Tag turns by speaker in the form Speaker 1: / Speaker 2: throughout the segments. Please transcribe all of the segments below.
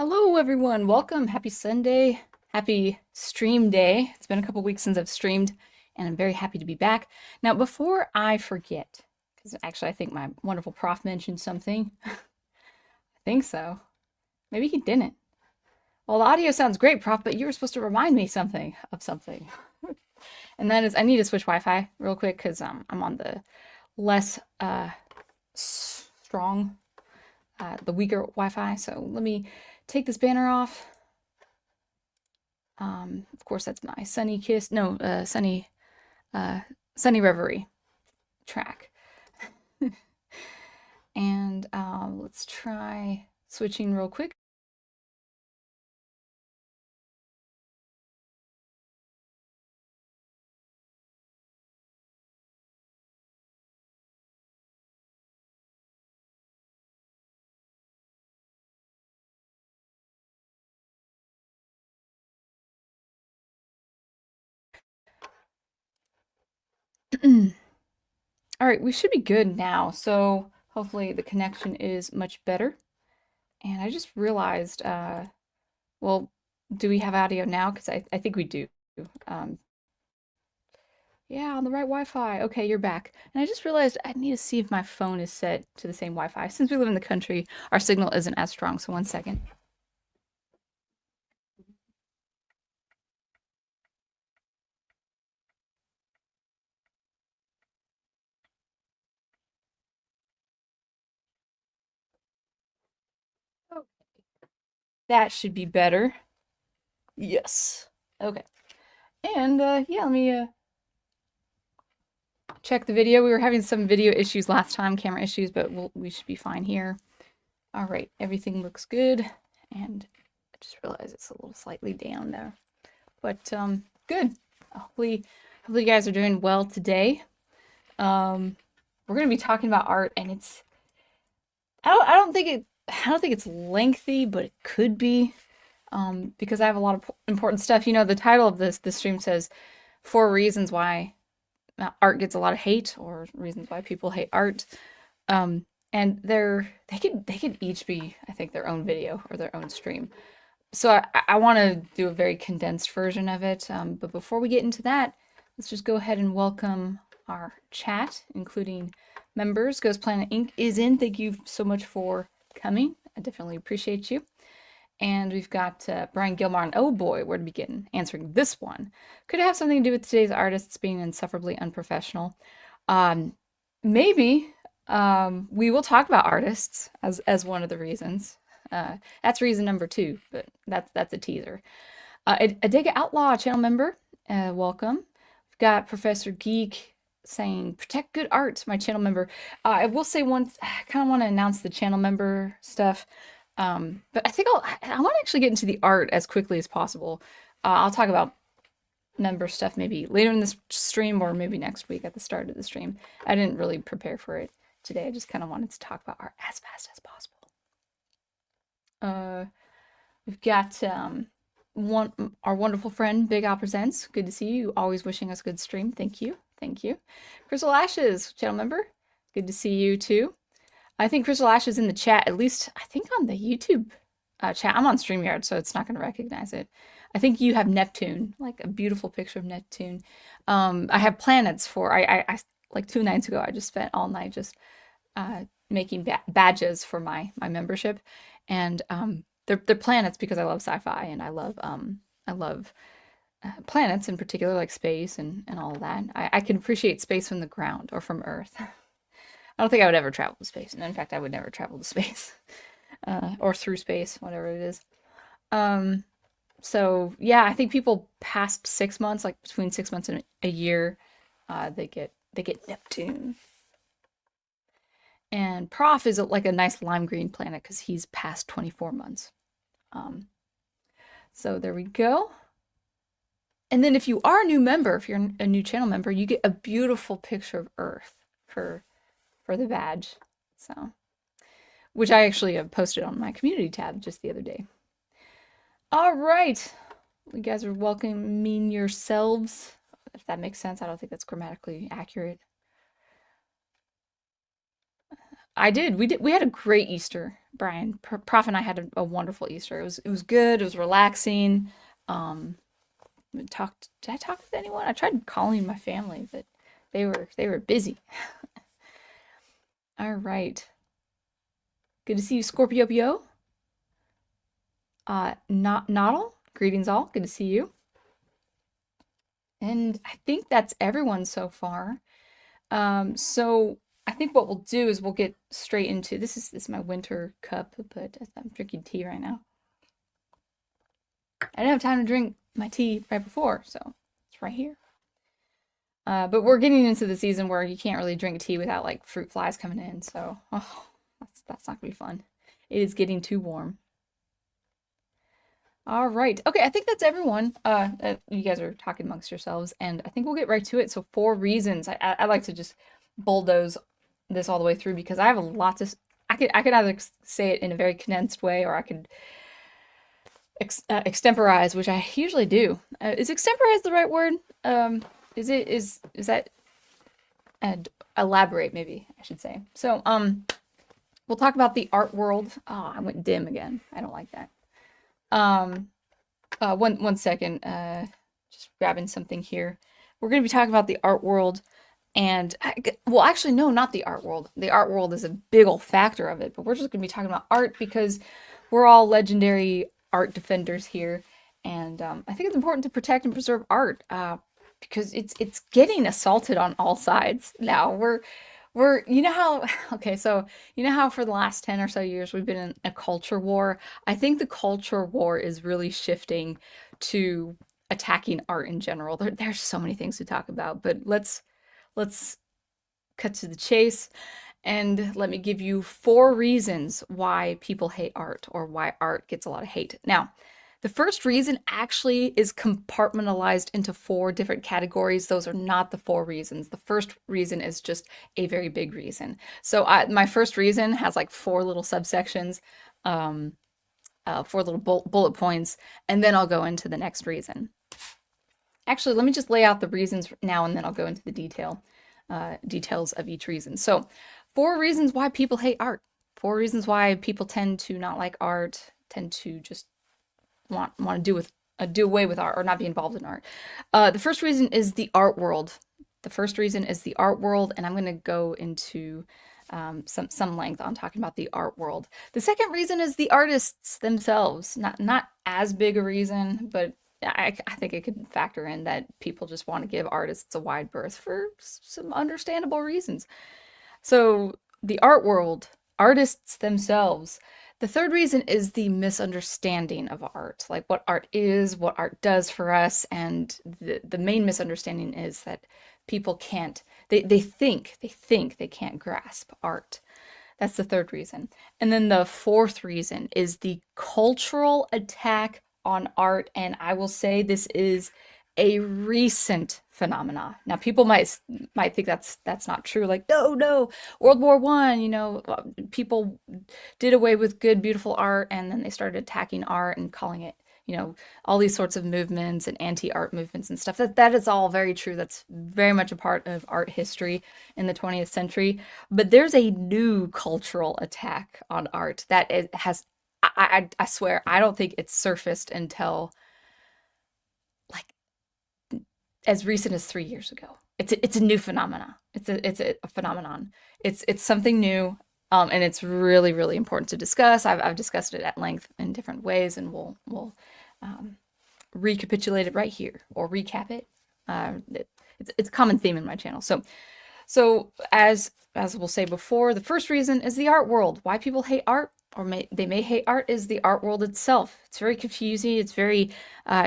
Speaker 1: Hello, everyone. Welcome. Happy Sunday. Happy stream day. It's been a couple weeks since I've streamed, and I'm very happy to be back. Now, before I forget, because actually I think my wonderful prof mentioned something. I think so. Maybe he didn't. Well, the audio sounds great, prof, but you were supposed to remind me something of something. And that is, I need to switch Wi-Fi real quick because I'm on the less strong, the weaker Wi-Fi. So let me take this banner off. Of course, that's my Sunny Kiss, no, Sunny Reverie track. And let's try switching real quick. All right, we should be good now. So hopefully the connection is much better. And I just realized, well, do we have audio now? Because I think we do. Um, yeah, on the right Wi-Fi. Okay, you're back. And I just realized I need to see if my phone is set to the same Wi-Fi. Since we live in the country, our signal isn't as strong. So one second. Okay. That should be better. Yes. Okay. And yeah, let me check the video. We were having some video issues last time, camera issues, but we should be fine here. All right, everything looks good. And I just realized it's a little slightly down there. But good. Hopefully you guys are doing well today. We're gonna be talking about art, and it's I don't think it's lengthy, but it could be. Because I have a lot of important stuff. You know, the title of this stream says 4 reasons why art gets a lot of hate, or reasons why people hate art. And they could each be, I think, their own video or their own stream. So I want to do a very condensed version of it. But before we get into that, let's just go ahead and welcome our chat, including members. Ghost Planet Inc. is in. Thank you so much for coming. I definitely appreciate you. And we've got Brian Gilmar, and oh boy, where to begin answering this one. Could it have something to do with today's artists being insufferably unprofessional? Maybe. We will talk about artists as one of the reasons. That's reason number 2, but that's a teaser. Adega Outlaw, channel member, welcome. We've got Professor Geek saying, protect good art, my channel member. I will say once, I kind of want to announce the channel member stuff. But I think I want to actually get into the art as quickly as possible. I'll talk about member stuff maybe later in this stream, or maybe next week at the start of the stream. I didn't really prepare for it today. I just kind of wanted to talk about art as fast as possible. We've got our wonderful friend Big Al Presents. Good to see you. Always wishing us a good stream. Thank you. Thank you. Crystal Ashes, channel member. Good to see you too. I think Crystal Ash is in the chat, at least I think on the YouTube chat. I'm on StreamYard, so it's not going to recognize it. I think you have Neptune, like a beautiful picture of Neptune. I have planets for, I like 2 nights ago, I just spent all night just making badges for my membership. And they're planets because I love sci-fi, and I love planets in particular, like space and all of that. I can appreciate space from the ground or from Earth. I don't think I would ever travel to space. And in fact, I would never travel to space or through space, whatever it is. So yeah, I think people past 6 months, like between 6 months and a year, they get Neptune. And Prof is like a nice lime green planet because he's past 24 months. So there we go. And then if you are a new member, if you're a new channel member, you get a beautiful picture of Earth for the badge. So, which I actually have posted on my community tab just the other day. All right. You guys are welcoming yourselves, if that makes sense. I don't think that's grammatically accurate. I did. We had a great Easter, Brian, Prof and I had a wonderful Easter. It was good. It was relaxing. Did I talk with anyone? I tried calling my family, but they were busy. All right. Good to see you, Scorpio Pio. Noddle, greetings all. Good to see you. And I think that's everyone so far. So I think what we'll do is we'll get straight into this is my winter cup, but I'm drinking tea right now. I didn't have time to drink my tea right before, so it's right here. But we're getting into the season where you can't really drink tea without like fruit flies coming in, so that's not gonna be fun. It is getting too warm. All right. Okay, I think that's everyone. You guys are talking amongst yourselves, and I think we'll get right to it. So 4 reasons. I like to just bulldoze this all the way through because I have a lot to. I could either say it in a very condensed way, or I could extemporize, which I usually do. Is extemporize the right word? Is that and elaborate? Maybe I should say. So we'll talk about the art world. Oh, I went dim again. I don't like that. One second, just grabbing something here. We're going to be talking about the art world and, well, actually, no, not the art world. The art world is a big old factor of it, but we're just going to be talking about art because we're all legendary art defenders here. And, I think it's important to protect and preserve art, because it's getting assaulted on all sides now. You know how, okay, so you know how for the last 10 or so years we've been in a culture war? I think the culture war is really shifting to attacking art in general. There's so many things to talk about, but let's cut to the chase and let me give you 4 reasons why people hate art or why art gets a lot of hate. Now, the first reason actually is compartmentalized into 4 different categories. Those are not the 4 reasons. The first reason is just a very big reason. So my first reason has like 4 little subsections, 4 little bullet points, and then I'll go into the next reason. Actually, let me just lay out the reasons now, and then I'll go into the details of each reason. So 4 reasons why people hate art. 4 reasons why people tend to not like art, tend to just want to do away with art or not be involved in art. The first reason is the art world. The first reason is the art world, and I'm going to go into some length on talking about the art world. The second reason is the artists themselves. Not as big a reason, but I think it could factor in that people just want to give artists a wide berth for some understandable reasons. So the art world, artists themselves. The third reason is the misunderstanding of art, like what art is, what art does for us, and the main misunderstanding is that people can't, they think they can't grasp art. That's the third reason. And then the fourth reason is the cultural attack on art, and I will say this is a recent phenomena. Now, people might think that's not true. Like, no, World War I, people did away with good, beautiful art, and then they started attacking art and calling it, all these sorts of movements and anti-art movements and stuff. That is all very true. That's very much a part of art history in the 20th century. But there's a new cultural attack on art that it has. I swear, I don't think it's surfaced until like as recent as 3 years ago. It's a new phenomena. It's a phenomenon. It's something new, and it's really, really important to discuss. I've discussed it at length in different ways, and we'll recapitulate it right here or recap it. It's a common theme in my channel. So as we'll say before, the first reason is the art world. Why people hate art, or they may hate art, is the art world itself. It's very confusing. It's very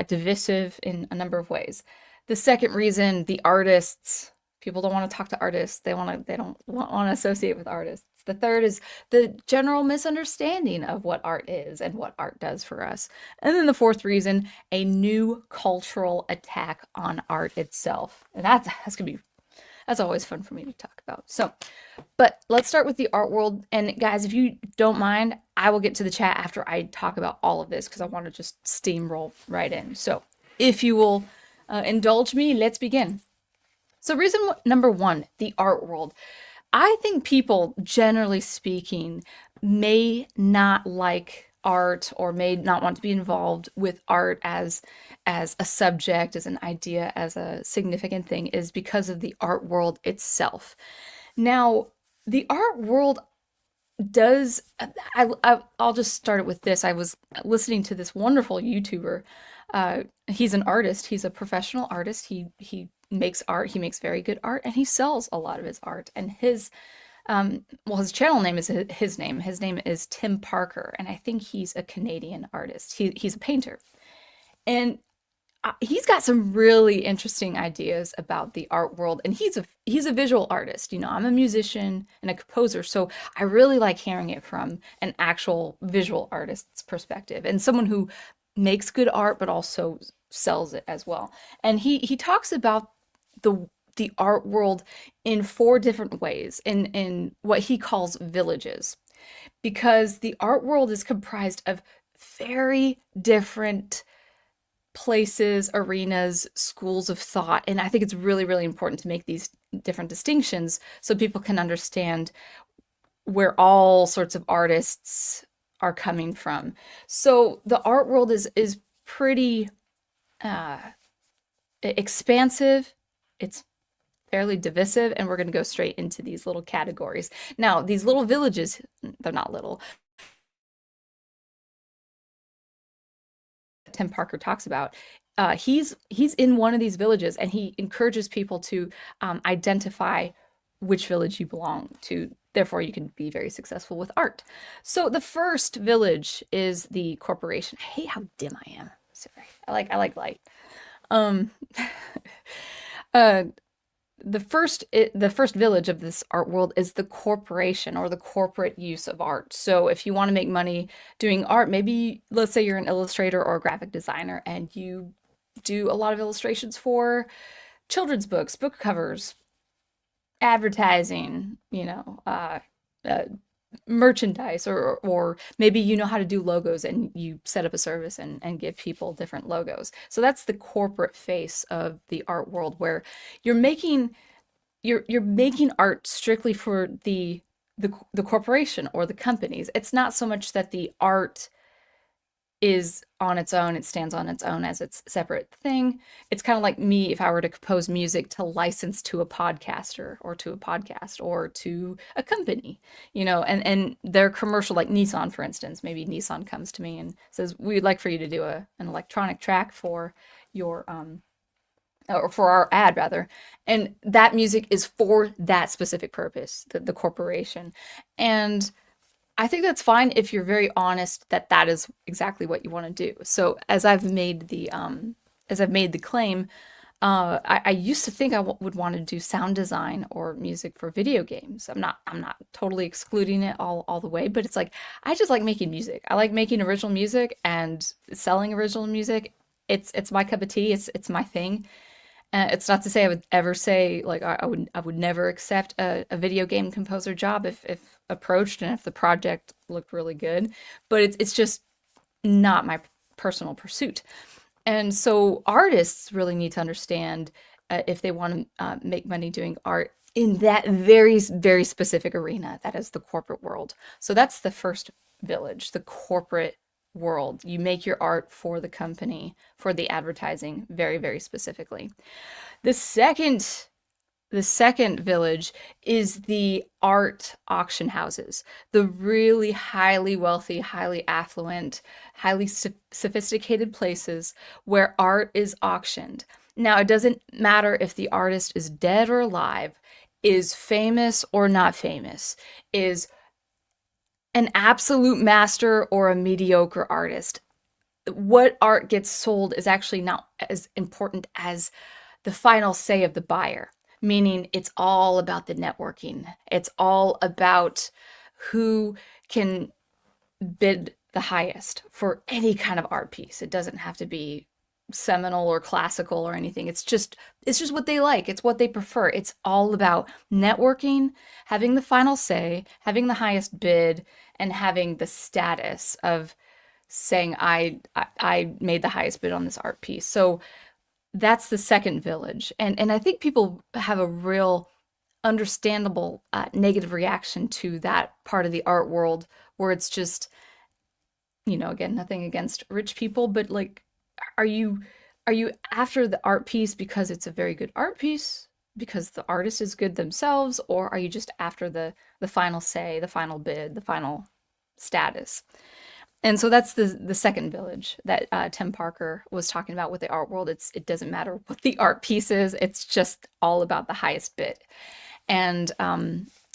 Speaker 1: divisive in a number of ways. The second reason, the artists. People don't want to talk to artists. They don't want to associate with artists. The third is the general misunderstanding of what art is and what art does for us. And then the fourth reason, a new cultural attack on art itself. And that's always fun for me to talk about. So, but let's start with the art world. And guys, if you don't mind, I will get to the chat after I talk about all of this because I want to just steamroll right in. So if you will indulge me, let's begin. So reason number 1, the art world. I think people, generally speaking, may not like art or may not want to be involved with art as a subject, as an idea, as a significant thing is because of the art world itself. Now, the art world does I'll just start it with this. I was listening to this wonderful YouTuber. He's an artist. He's a professional artist. He makes art. He makes very good art, and he sells a lot of his art. And his channel name is his name. His name is Tim Parker, and I think he's a Canadian artist. He's a painter, and he's got some really interesting ideas about the art world, and he's a visual artist. You know, I'm a musician and a composer, so I really like hearing it from an actual visual artist's perspective and someone who makes good art but also sells it as well. And he talks about the art world in four different ways in what he calls villages, because the art world is comprised of very different places, arenas, schools of thought. And I think it's really, really important to make these different distinctions so people can understand where all sorts of artists are coming from. So the art world is pretty uh, expansive. It's fairly divisive, and we're going to go straight into these little categories. Now, these little villages, they're not little. Tim Parker talks about. He's in one of these villages, and he encourages people to identify which village you belong to. Therefore, you can be very successful with art. So the first village is the corporation. I hate how dim I am. Sorry, I like light. Um, uh, the first village of this art world is the corporation, or the corporate use of art. So if you want to make money doing art, maybe let's say you're an illustrator or a graphic designer and you do a lot of illustrations for children's books, book covers, advertising, uh, merchandise, or maybe you know how to do logos and you set up a service and give people different logos. So that's the corporate face of the art world, where you're making you're making art strictly for the corporation or the companies. It's not so much that the art is on its own, it stands on its own as its separate thing. It's kind of like me if I were to compose music to license to a podcaster or to a podcast or to a company, and their commercial, like Nissan, for instance. Maybe Nissan comes to me and says, we'd like for you to do an electronic track for your or for our ad rather, and that music is for that specific purpose, the corporation. And I think that's fine if you're very honest that that is exactly what you want to do. So as I've made the claim, I used to think would want to do sound design or music for video games. I'm not totally excluding it all the way, but it's like I just like making music. I like making original music and selling original music. It's my cup of tea. It's my thing. It's not to say I would ever say, like, I would never accept a video game composer job if approached and if the project looked really good, but it's just not my personal pursuit. And so artists really need to understand, if they want to make money doing art in that very, very specific arena, that is the corporate world. So that's the first village, the corporate world. You make your art for the company, for the advertising, very, very specifically. The second village is the art auction houses, the really highly wealthy, highly affluent, highly sophisticated places where art is auctioned. Now, it doesn't matter if the artist is dead or alive, is famous or not famous, is an absolute master or a mediocre artist. What art gets sold is actually not as important as the final say of the buyer, meaning it's all about the networking. It's all about who can bid the highest for any kind of art piece. It doesn't have to be seminal or classical or anything. It's just what they like. It's what they prefer. It's all about networking, having the final say, having the highest bid, and having the status of saying I made the highest bid on this art piece. So that's the second village. And I think people have a real understandable negative reaction to that part of the art world where it's just, again, nothing against rich people, but like, are you are you after the art piece because it's a very good art piece, because the artist is good themselves, or are you just after the final say, the final bid, the final status? And so that's the second village that Tim Parker was talking about with the art world. It doesn't matter what the art piece is; it's just all about the highest bid, and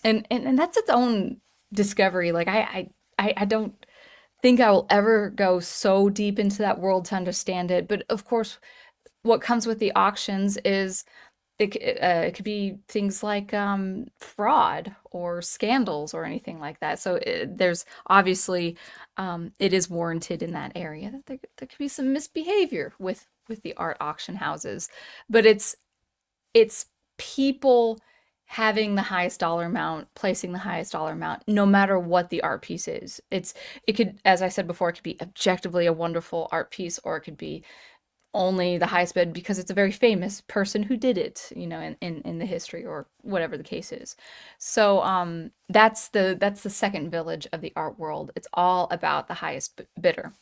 Speaker 1: that's its own discovery. Like I don't think I will ever go so deep into that world to understand it. But of course, what comes with the auctions is it could be things like fraud or scandals or anything like that. So there's obviously it is warranted in that area that there could be some misbehavior with the art auction houses, but it's people having the highest dollar amount, placing the highest dollar amount, no matter what the art piece is. It could, as I said before, it could be objectively a wonderful art piece, or it could be only the highest bid because it's a very famous person who did it, in the history or whatever the case is. So that's the second village of the art world. It's all about the highest bidder.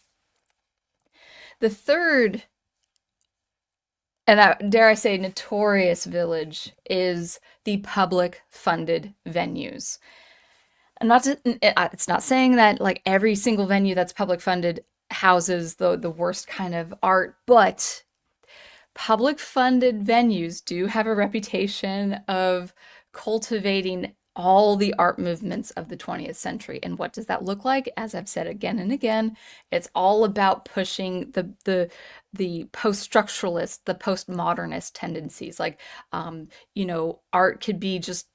Speaker 1: The third, and dare I say, notorious village is the public funded venues. And it's not saying that like every single venue that's public funded houses the worst kind of art, but public funded venues do have a reputation of cultivating all the art movements of the 20th century. And what does that look like? As I've said again and again, it's all about pushing the post-structuralist, the postmodernist tendencies. Like, art could be just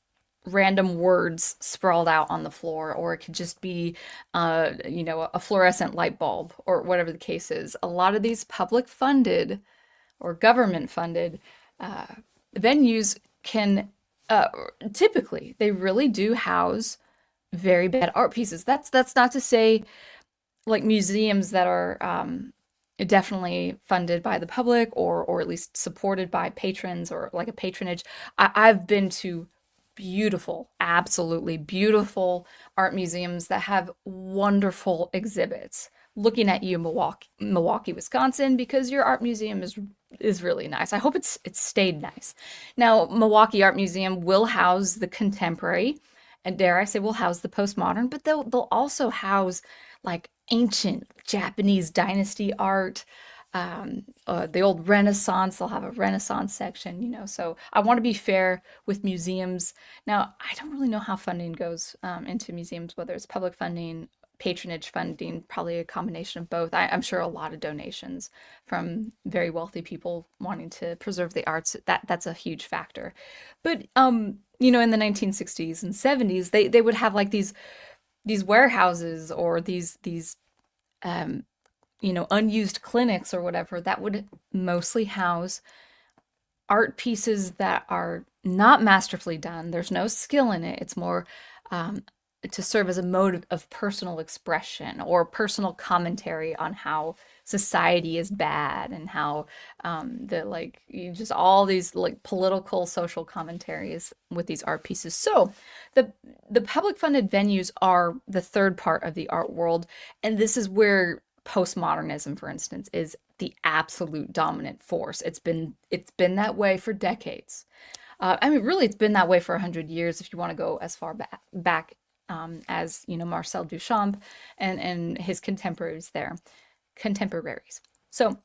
Speaker 1: random words sprawled out on the floor, or it could just be, a fluorescent light bulb, or whatever the case is. A lot of these public funded or government funded venues can typically they really do house very bad art pieces. That's not to say like museums that are definitely funded by the public or at least supported by patrons or like a patronage. I've been to beautiful, absolutely beautiful art museums that have wonderful exhibits. Looking at you, Milwaukee, Wisconsin, because your art museum is really nice. I hope it's stayed nice. Now, Milwaukee Art Museum will house the contemporary, and dare I say, will house the postmodern, but they'll also house like ancient Japanese dynasty art, the old Renaissance. They'll have a Renaissance section. So I want to be fair with museums. Now, I don't really know how funding goes into museums, whether it's public funding, patronage funding, probably a combination of both. I'm sure a lot of donations from very wealthy people wanting to preserve the arts. That's a huge factor. But in the 1960s and 70s, they would have like these warehouses or these unused clinics or whatever that would mostly house art pieces that are not masterfully done. There's no skill in it. It's more to serve as a mode of personal expression or personal commentary on how society is bad and how just all these like political social commentaries with these art pieces. So the public funded venues are the third part of the art world, and this is where postmodernism, for instance, is the absolute dominant force. It's been that way for decades. Really, it's been that way for 100 years if you want to go as far back as Marcel Duchamp and his contemporaries. So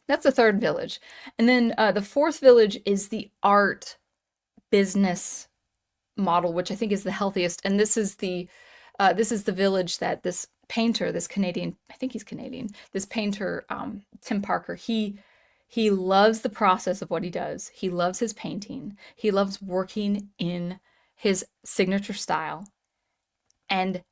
Speaker 1: that's the third village, and then the fourth village is the art business model, which I think is the healthiest. And this is the village that this painter, this Canadian, I think he's Canadian, this painter, Tim Parker, he loves the process of what he does. He loves his painting. He loves working in his signature style. And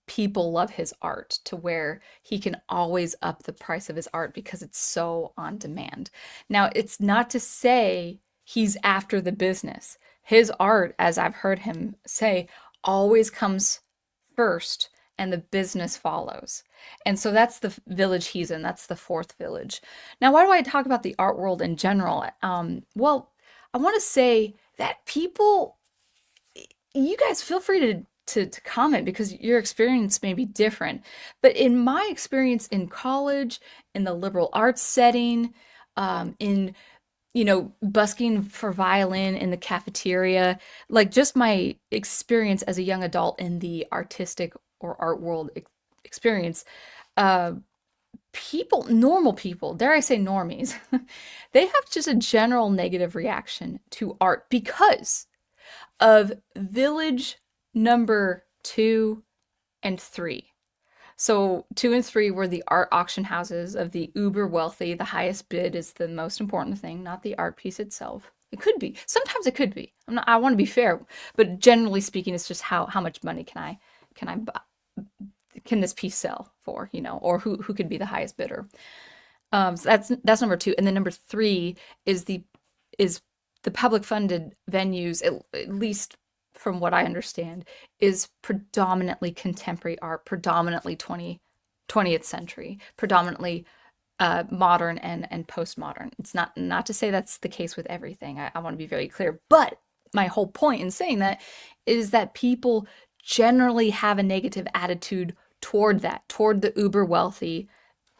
Speaker 1: people love his art to where he can always up the price of his art because it's so on demand. Now, it's not to say he's after the business. His art, as I've heard him say, always comes first and the business follows. And so that's the village he's in. That's the fourth village. Now, why do I talk about the art world in general? Well, I want to say that people you guys feel free to comment because your experience may be different. But in my experience in college, in the liberal arts setting, in busking for violin in the cafeteria, like just my experience as a young adult in the artistic or art world experience, uh, normal people, dare I say normies, they have just a general negative reaction to art because of village number 2 and 3. So 2 and 3 were the art auction houses of the uber wealthy. The highest bid is the most important thing, not the art piece itself. It could be. Sometimes it could be. I want to be fair, but generally speaking, it's just how much money can I buy, can this piece sell for, or who could be the highest bidder. So that's number 2, and then number 3 is the public funded venues, at least from what I understand, is predominantly contemporary art, predominantly 20th century, predominantly modern and postmodern. It's not to say that's the case with everything. I want to be very clear, but my whole point in saying that is that people generally have a negative attitude toward the uber wealthy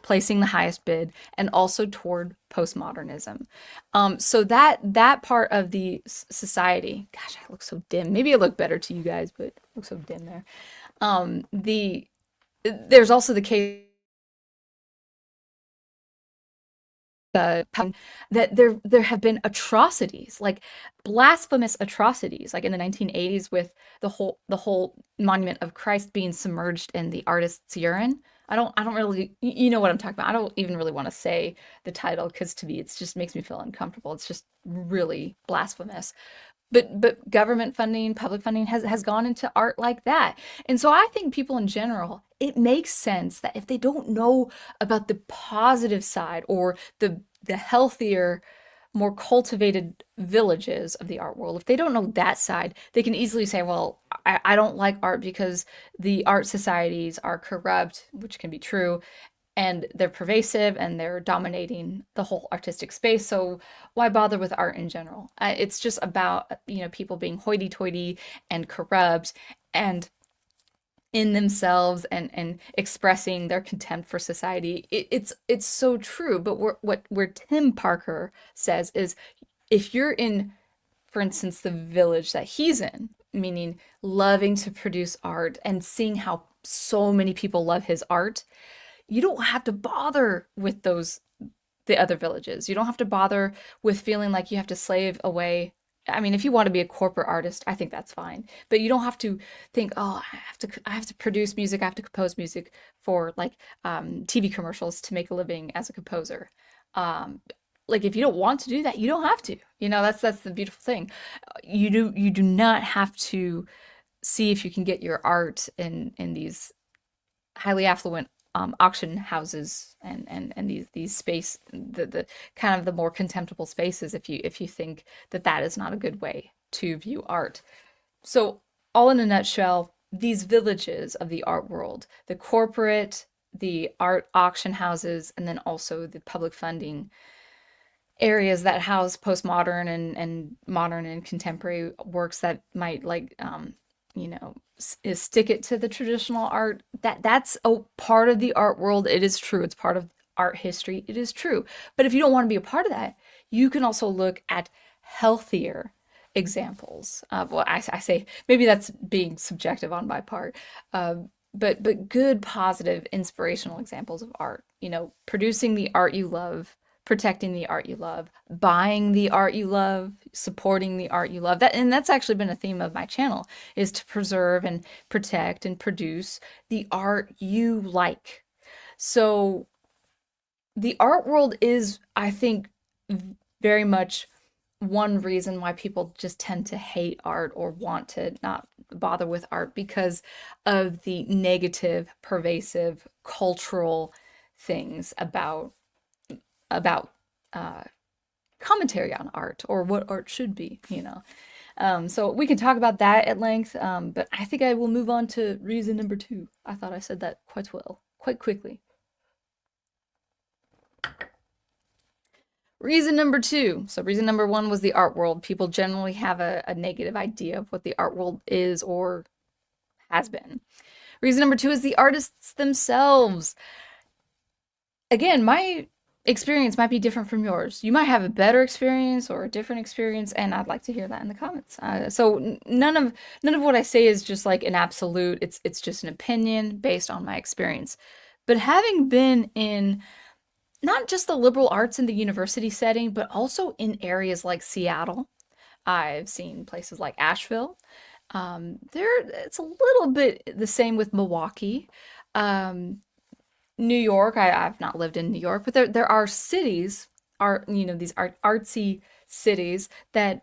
Speaker 1: placing the highest bid, and also toward postmodernism. So that part of the society, gosh, I look so dim. Maybe I look better to you guys, but I look so dim there. There's also the case that there have been atrocities, like blasphemous atrocities, like in the 1980s with the whole monument of Christ being submerged in the artist's urine. I don't really, you know what I'm talking about. I don't even really want to say the title because to me it just makes me feel uncomfortable. It's just really blasphemous. But government funding, public funding has gone into art like that. And so I think people in general, it makes sense that if they don't know about the positive side or the healthier, more cultivated villages of the art world, if they don't know that side, they can easily say, well, I don't like art because the art societies are corrupt, which can be true, and they're pervasive and they're dominating the whole artistic space. So why bother with art in general? It's just about, people being hoity-toity and corrupt and in themselves and expressing their contempt for society. It's so true. But where Tim Parker says is, if you're in, for instance, the village that he's in, meaning loving to produce art and seeing how so many people love his art, you don't have to bother with the other villages. You don't have to bother with feeling like you have to slave away. I mean, if you want to be a corporate artist, I think that's fine. But you don't have to think, oh, I have to produce music, I have to compose music for like TV commercials to make a living as a composer. Like if you don't want to do that, you don't have to. That's the beautiful thing. You do not have to see if you can get your art in these highly affluent auction houses and these space, the kind of the more contemptible spaces, if you think that is not a good way to view art. So all in a nutshell, these villages of the art world, the corporate, the art auction houses, and then also the public funding areas that house postmodern and modern and contemporary works that might stick it to the traditional art, that's a part of the art world. It is true. It's part of art history. It is true. But if you don't want to be a part of that, you can also look at healthier examples. Well, I say maybe that's being subjective on my part. But good, positive, inspirational examples of art. Producing the art you love, protecting the art you love, buying the art you love, supporting the art you love. That's actually been a theme of my channel, is to preserve and protect and produce the art you like. So the art world is, I think, very much one reason why people just tend to hate art or want to not bother with art, because of the negative, pervasive cultural things about commentary on art or what art should be. So we can talk about that at length, but I think I will move on to reason number 2. I thought I said that quite well, quite quickly. Reason number two. So reason number one was the art world. People generally have a negative idea of what the art world is or has been. Reason number two is the artists themselves. Again, my experience might be different from yours. You might have a better experience or a different experience, and I'd like to hear that in the comments. So none of what I say is just like an absolute. It's just an opinion based on my experience. But having been in not just the liberal arts in the university setting, but also in areas like Seattle, I've seen places like Asheville. There, it's a little bit the same with Milwaukee. Um, New York, I've not lived in New York, but there are cities, these artsy cities that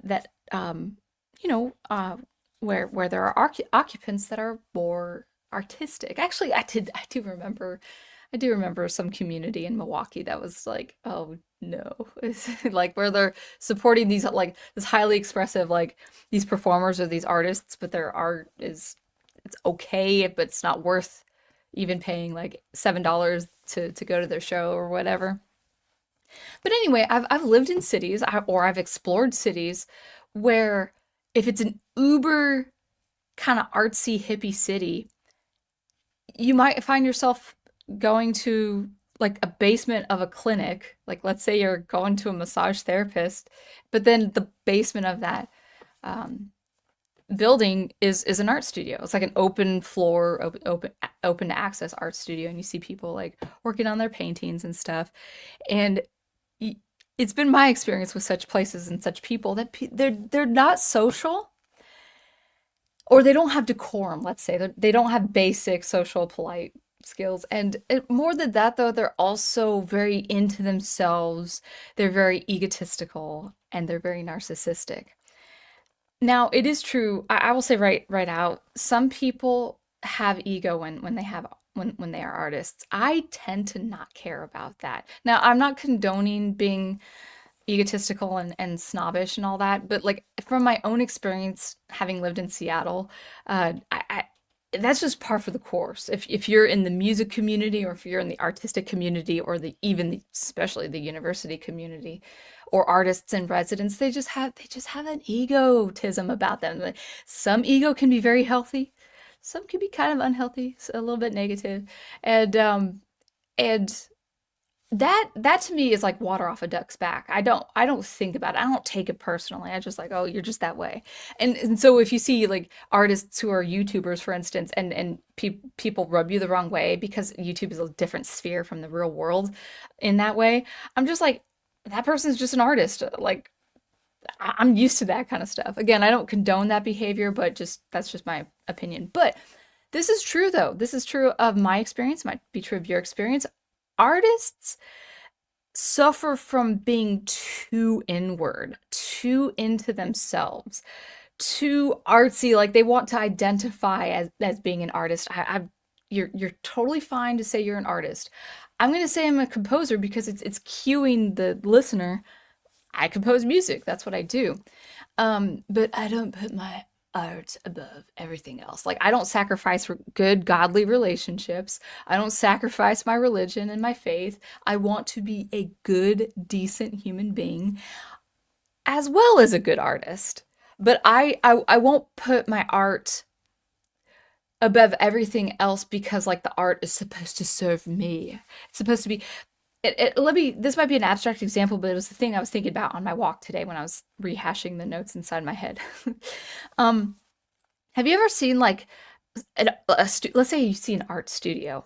Speaker 1: where there are occupants that are more artistic. Actually, I do remember some community in Milwaukee that was like, oh no, it's like where they're supporting these like this highly expressive like these performers or these artists, but their art is it's okay, but it's not worth even paying like $7 to go to their show or whatever. But anyway, I've lived in cities or I've explored cities where if it's an uber kind of artsy hippie city, you might find yourself going to like a basement of a clinic. Like let's say you're going to a massage therapist, but then the basement of that um, building is an art studio. It's like an open floor, open to access art studio, and you see people like working on their paintings and stuff. And it's been my experience with such places and such people that they're not social or they don't have decorum. Let's say they don't have basic social polite skills. And more than that, though, they're also very into themselves. They're very egotistical and they're very narcissistic. Now, it is true. I will say right out, some people have ego when they have when they are artists. I tend to not care about that. Now, I'm not condoning being egotistical and snobbish and all that, but like from my own experience, having lived in Seattle, I that's just par for the course. If you're in the music community or if you're in the artistic community or especially the university community or artists in residence, they just have an egotism about them. Like, some ego can be very healthy, some can be kind of unhealthy, a little bit negative, and and that to me is like water off a duck's back. I don't think about it. I don't take it personally. I just like, oh, you're just that way. And so if you see like artists who are YouTubers, for instance, and people rub you the wrong way because YouTube is a different sphere from the real world in that way, I'm just like, that person's just an artist. Like I'm used to that kind of stuff. Again, I don't condone that behavior, but just that's just my opinion. But this is true though. This is true of my experience, might be true of your experience. Artists suffer from being too inward, too into themselves, too artsy. Like they want to identify as being an artist. You're totally fine to say you're an artist. I'm gonna say I'm a composer because it's cueing the listener. I compose music. That's what I do. But I don't put my art above everything else. Like I don't sacrifice good godly relationships. I don't sacrifice my religion and my faith. I want to be a good, decent human being as well as a good artist. But I won't put my art above everything else because like the art is supposed to serve me. It's supposed to be let me this might be an abstract example, but it was the thing I was thinking about on my walk today when I was rehashing the notes inside my head. um have you ever seen like let's say you see an art studio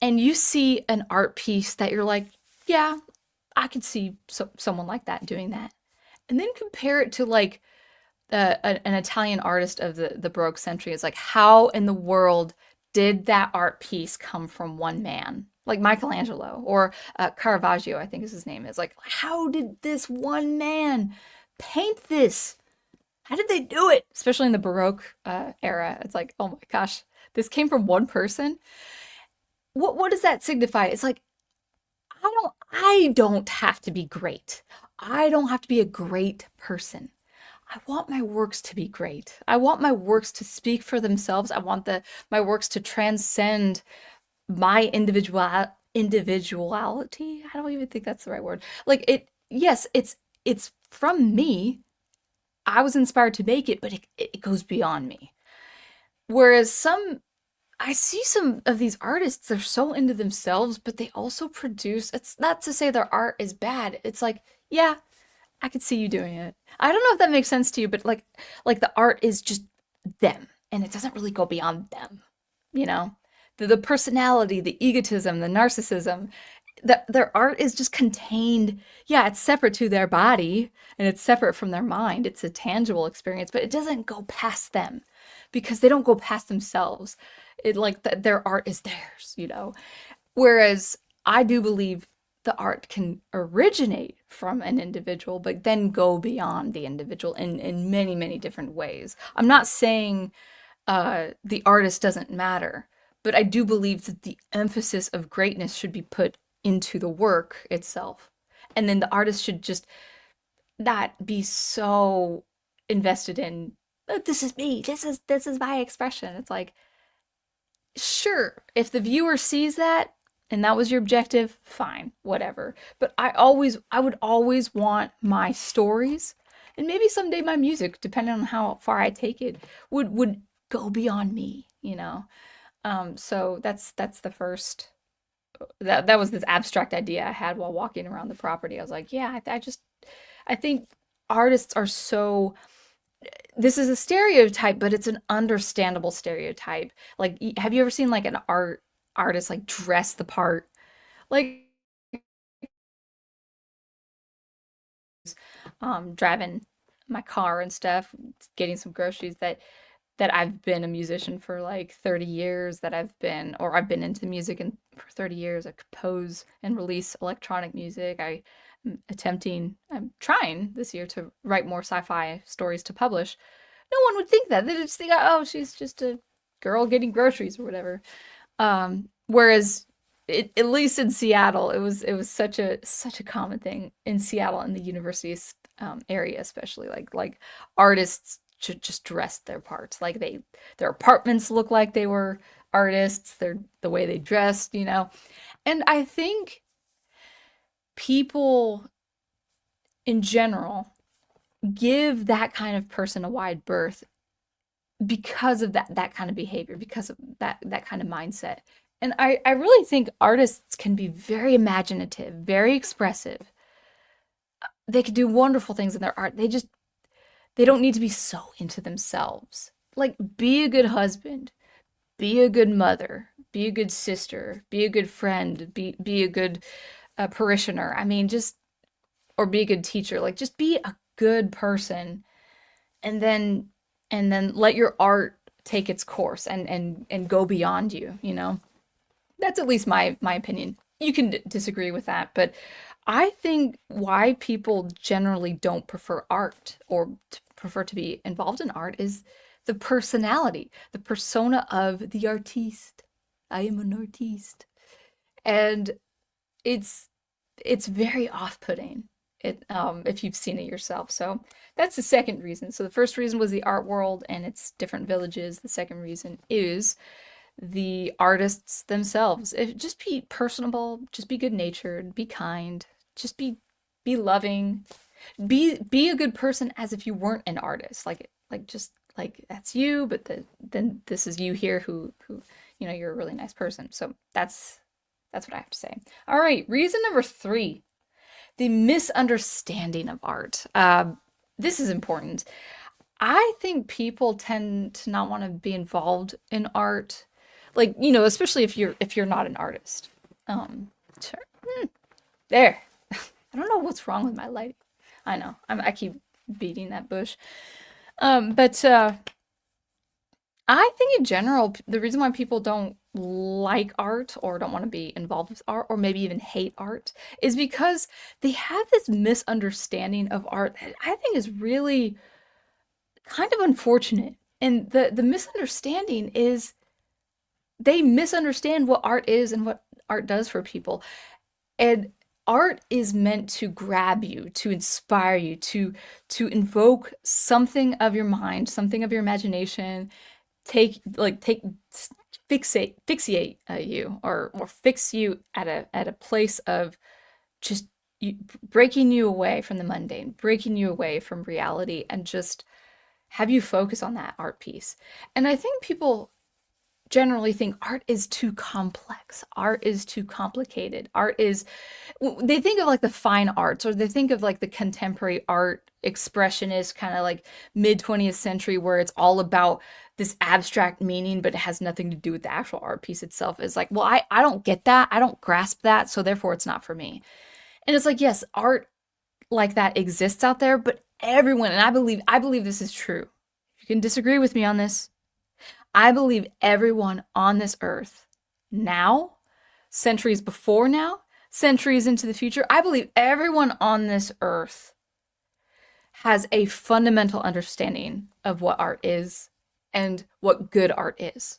Speaker 1: and you see an art piece that you're like, yeah, I could see someone like that doing that, and then compare it to like an Italian artist of the Baroque century. Is like, how in the world did that art piece come from one man? Like Michelangelo or Caravaggio, I think is his name. Is like, how did this one man paint this? How did they do it? Especially in the Baroque era. It's like, oh my gosh, this came from one person. What does that signify? It's like, I don't have to be great. I don't have to be a great person. I want my works to be great. I want my works to speak for themselves. I want my works to transcend my individuality. I don't even think that's the right word. Like yes, it's from me. I was inspired to make it, but it goes beyond me. Whereas I see some of these artists, they're so into themselves, but they also produce, it's not to say their art is bad. It's like, yeah, I could see you doing it. I don't know if that makes sense to you, but like the art is just them and it doesn't really go beyond them, you know? The personality, the egotism, the narcissism, their art is just contained. Yeah, it's separate to their body and it's separate from their mind. It's a tangible experience, but it doesn't go past them because they don't go past themselves. It like their art is theirs, you know? Whereas I do believe the art can originate from an individual, but then go beyond the individual in many, many different ways. I'm not saying the artist doesn't matter, but I do believe that the emphasis of greatness should be put into the work itself. And then the artist should just not be so invested in, "Oh, this is me, this is my expression." It's like, sure, if the viewer sees that and that was your objective, fine, whatever. But I would always want my stories and maybe someday my music, depending on how far I take it, would go beyond me, you know? So that's the first, that was this abstract idea I had while walking around the property. I was like, yeah, I think artists are so, this is a stereotype, but it's an understandable stereotype. Like, have you ever seen like an artist like dress the part? Like, driving my car and stuff, getting some groceries, that I've been a musician for like 30 years, that I've been into music and for 30 years. I compose and release electronic music. I'm trying this year to write more sci-fi stories to publish. No one would think that. They just think, oh, she's just a girl getting groceries or whatever. Whereas at least in Seattle, it was such a common thing in Seattle in the university area, especially like artists should just dress their parts. Like their apartments look like they were artists. The way they dressed, you know. And I think people in general give that kind of person a wide berth because of that kind of behavior, because of that kind of mindset. And I really think artists can be very imaginative, very expressive. They could do wonderful things in their art. They don't need to be so into themselves. Like, be a good husband, be a good mother, be a good sister, be a good friend, be a good parishioner. I mean, just, or be a good teacher. Like, just be a good person, and then let your art take its course and go beyond you. You know, that's at least my opinion. You can disagree with that, but I think why people generally don't prefer art or prefer to be involved in art is the personality, the persona of the artiste. I am an artiste. And it's it's very off-putting, if you've seen it yourself. So that's the second reason. So the first reason was the art world and its different villages. The second reason is the artists themselves. Just be personable, just be good-natured, be kind, just be loving, be a good person as if you weren't an artist. Like just like that's you, but then this is you here who you're a really nice person. So that's what I have to say. All right, reason number three, the misunderstanding of art. This is important. I think people tend to not want to be involved in art, like, especially if you're not an artist. Sure. There. I don't know what's wrong with my lighting. I know. I keep beating that bush. But I think in general, the reason why people don't like art or don't want to be involved with art or maybe even hate art is because they have this misunderstanding of art that I think is really kind of unfortunate. And the misunderstanding is they misunderstand what art is and what art does for people. And art is meant to grab you, to inspire you, to invoke something of your mind, something of your imagination, take fixate you or fix you at a place of just breaking you away from the mundane, breaking you away from reality, and just have you focus on that art piece. And I think people generally think art is too complex, art is too complicated, they think of like the fine arts, or they think of like the contemporary art expressionist kind of like mid 20th century, where it's all about this abstract meaning but it has nothing to do with the actual art piece itself. Is like, well, I don't get that, I don't grasp that, so therefore it's not for me. And it's like, yes, art like that exists out there, but everyone, and I believe this is true. You can disagree with me on this. I believe everyone on this earth now, centuries before now, centuries into the future, I believe everyone on this earth has a fundamental understanding of what art is and what good art is.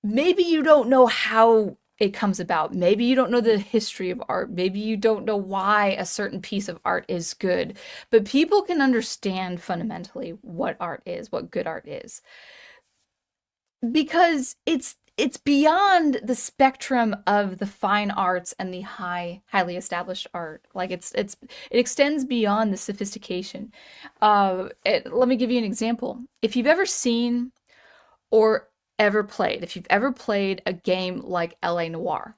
Speaker 1: Maybe you don't know how it comes about. Maybe you don't know the history of art. Maybe you don't know why a certain piece of art is good. But people can understand fundamentally what art is, what good art is. Because it's beyond the spectrum of the fine arts and the highly established art. Like it extends beyond the sophistication. Let me give you an example. If you've ever seen or if you've ever played a game like LA Noire,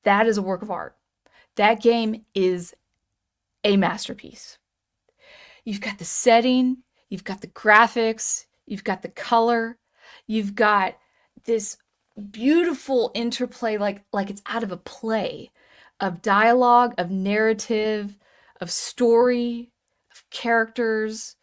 Speaker 1: that is a work of art. That game is a masterpiece. You've got the setting, you've got the graphics, you've got the color, you've got this beautiful interplay, like it's out of a play, of dialogue, of narrative, of story, of characters,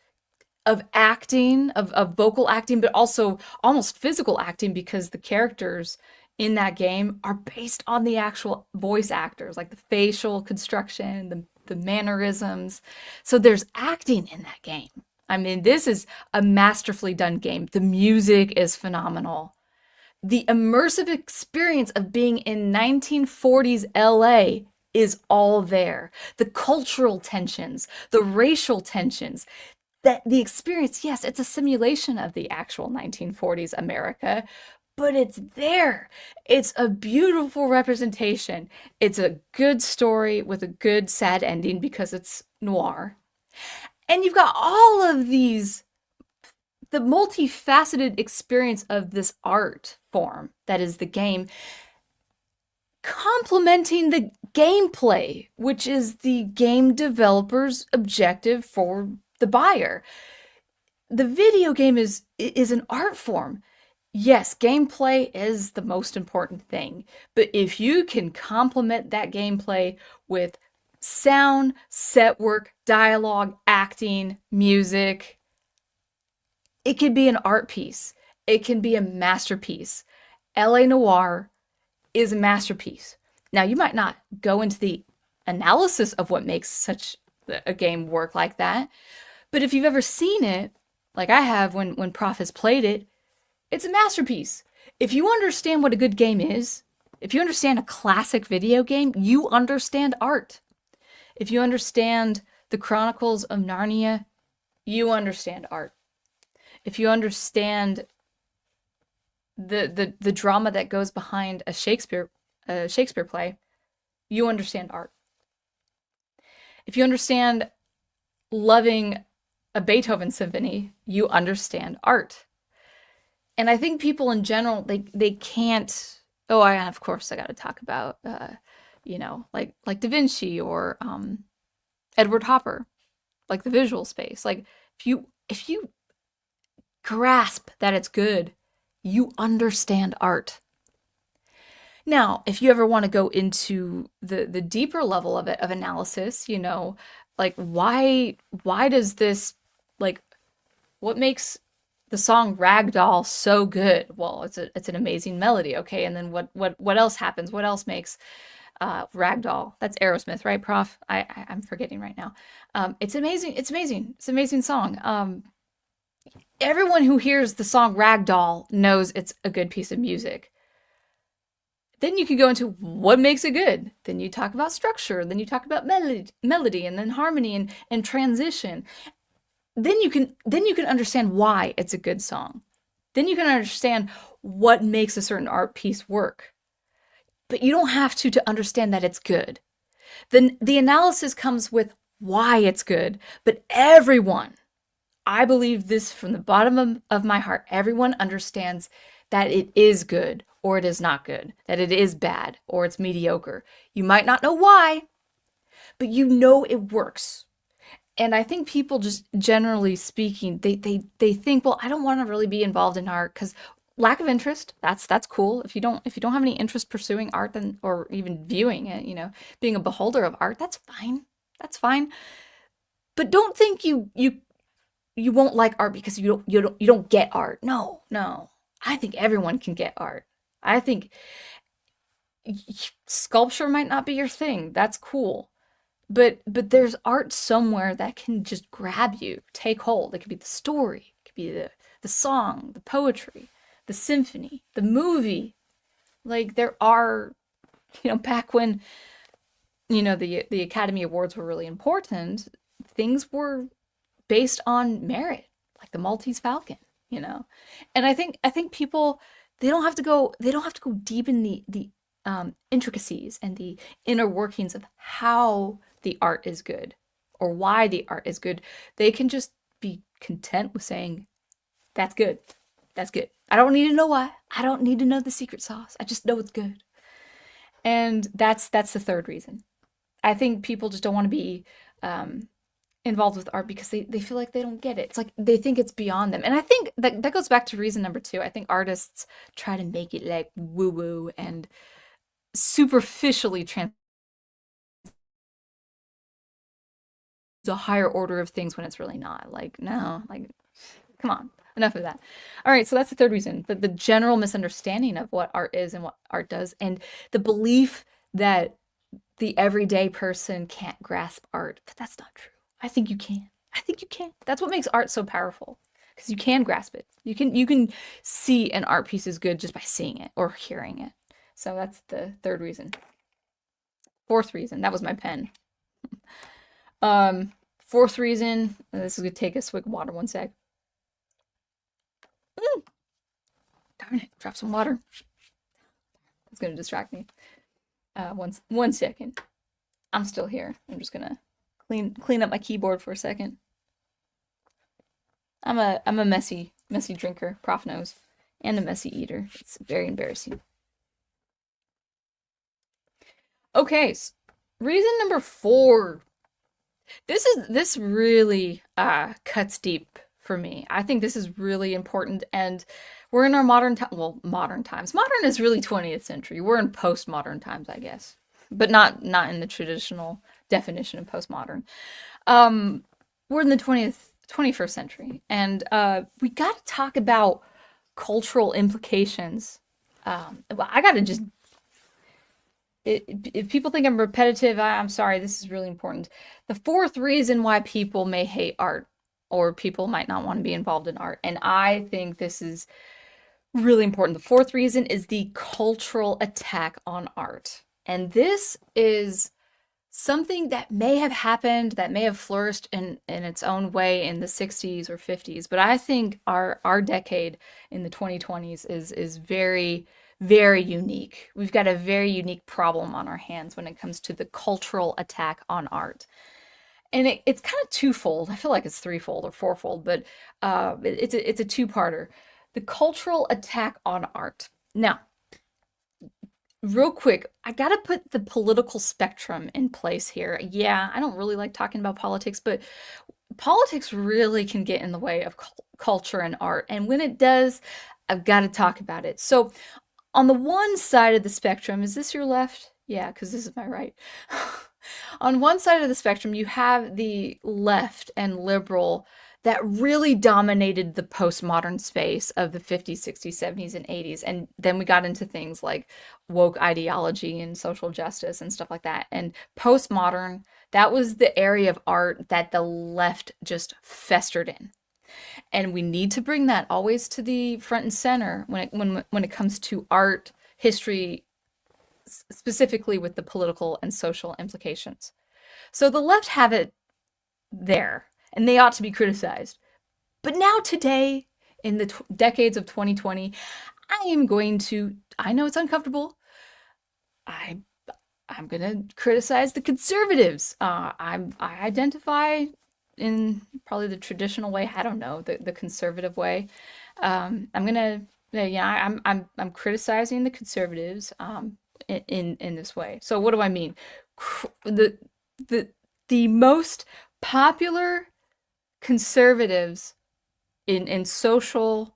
Speaker 1: of acting, of vocal acting, but also almost physical acting, because the characters in that game are based on the actual voice actors, like the facial construction, the mannerisms. So there's acting in that game. I mean, this is a masterfully done game. The music is phenomenal. The immersive experience of being in 1940s LA is all there. The cultural tensions, the racial tensions, that the experience, yes, it's a simulation of the actual 1940s America, but it's there. It's a beautiful representation. It's a good story with a good sad ending because it's noir. And you've got all of these, the multifaceted experience of this art form that is the game, complementing the gameplay, which is the game developer's objective for the buyer. The video game is an art form. Yes, gameplay is the most important thing, but if you can complement that gameplay with sound, set work, dialogue, acting, music, it can be an art piece. It can be a masterpiece. LA Noire is a masterpiece. Now, you might not go into the analysis of what makes such a game work like that, but if you've ever seen it, like I have when Prof has played it, it's a masterpiece. If you understand what a good game is, if you understand a classic video game, you understand art. If you understand the Chronicles of Narnia, you understand art. If you understand the drama that goes behind a Shakespeare play, you understand art. If you understand loving a Beethoven symphony, you understand art. And I think people in general, they can't. Oh, of course I got to talk about like Da Vinci or Edward Hopper, like the visual space. Like if you grasp that it's good, you understand art. Now, if you ever want to go into the deeper level of analysis, like why does this, like, what makes the song Ragdoll so good? Well, it's an amazing melody, okay? And then what else happens? What else makes Ragdoll? That's Aerosmith, right, Prof? I'm forgetting right now. It's amazing. It's amazing. It's an amazing song. Everyone who hears the song Ragdoll knows it's a good piece of music. Then you can go into what makes it good. Then you talk about structure. Then you talk about melody, and then harmony and transition. Then you can understand why it's a good song. Then you can understand what makes a certain art piece work. but you don't have to understand that it's good. The analysis comes with why it's good, but everyone, I believe this from the bottom of my heart, everyone understands that it is good or it is not good, that it is bad or it's mediocre. You might not know why, but you know it works. And I think people, just generally speaking, they think, well, I don't want to really be involved in art because lack of interest. That's cool. If you don't have any interest pursuing art, then, or even viewing it, being a beholder of art, that's fine. That's fine. But don't think you won't like art because you don't get art. No, no. I think everyone can get art. I think sculpture might not be your thing. That's cool. But there's art somewhere that can just grab you, take hold. It could be the story, it could be the song, the poetry, the symphony, the movie. Like there are, back when, the Academy Awards were really important, things were based on merit, like the Maltese Falcon. And I think people, they don't have to go deep in the intricacies and the inner workings of how the art is good or why the art is good. They can just be content with saying, that's good. That's good. I don't need to know why. I don't need to know the secret sauce. I just know it's good. And that's the third reason. I think people just don't want to be involved with art because they feel like they don't get it. It's like they think it's beyond them. And I think that goes back to reason number 2. I think artists try to make it like woo-woo and superficially a higher order of things when it's really not. Like, no, like, come on, enough of that. All right, so that's the third reason, the general misunderstanding of what art is and what art does, and the belief that the everyday person can't grasp art. But that's not true. I think you can. I think you can. That's what makes art so powerful, because you can grasp it. You can see an art piece is good just by seeing it or hearing it. So that's the third reason. Fourth reason, that was my pen. Fourth reason, this is gonna take a swig of water, one sec. Darn it, drop some water. It's gonna distract me. One second. I'm still here. I'm just gonna clean up my keyboard for a second. I'm a messy drinker, Prof knows, and a messy eater. It's very embarrassing. Okay, reason number 4. This really cuts deep for me. I think this is really important, and we're in our modern times. Modern is really 20th century. We're in postmodern times, I guess, but not in the traditional definition of postmodern. We're in the 21st century, and we got to talk about cultural implications. I got to just. If people think I'm repetitive, I'm sorry, this is really important. The fourth reason why people may hate art, or people might not want to be involved in art, and I think this is really important. The fourth reason is the cultural attack on art. And this is something that may have happened, that may have flourished in its own way in the 60s or 50s, but I think our decade in the 2020s is very, very unique. We've got a very unique problem on our hands when it comes to the cultural attack on art. And it's kind of twofold. I feel like it's threefold or fourfold, but it's a two-parter. The cultural attack on art. Now, real quick, I gotta put the political spectrum in place here. Yeah, I don't really like talking about politics, but politics really can get in the way of culture and art. And when it does, I've got to talk about it. So on the one side of the spectrum, is this your left? Yeah, because this is my right. On one side of the spectrum, you have the left and liberal that really dominated the postmodern space of the 50s, 60s, 70s, and 80s. And then we got into things like woke ideology and social justice and stuff like that. And postmodern, that was the area of art that the left just festered in. And we need to bring that always to the front and center when it comes to art history, specifically with the political and social implications. So the left have it there, and they ought to be criticized. But now today, in the decades of 2020, I am going to, I know it's uncomfortable, I I'm gonna criticize the conservatives. I identify in probably the traditional way. I don't know, the conservative way. I'm gonna yeah, I'm criticizing the conservatives in this way. So what do I mean? The the the most popular conservatives in social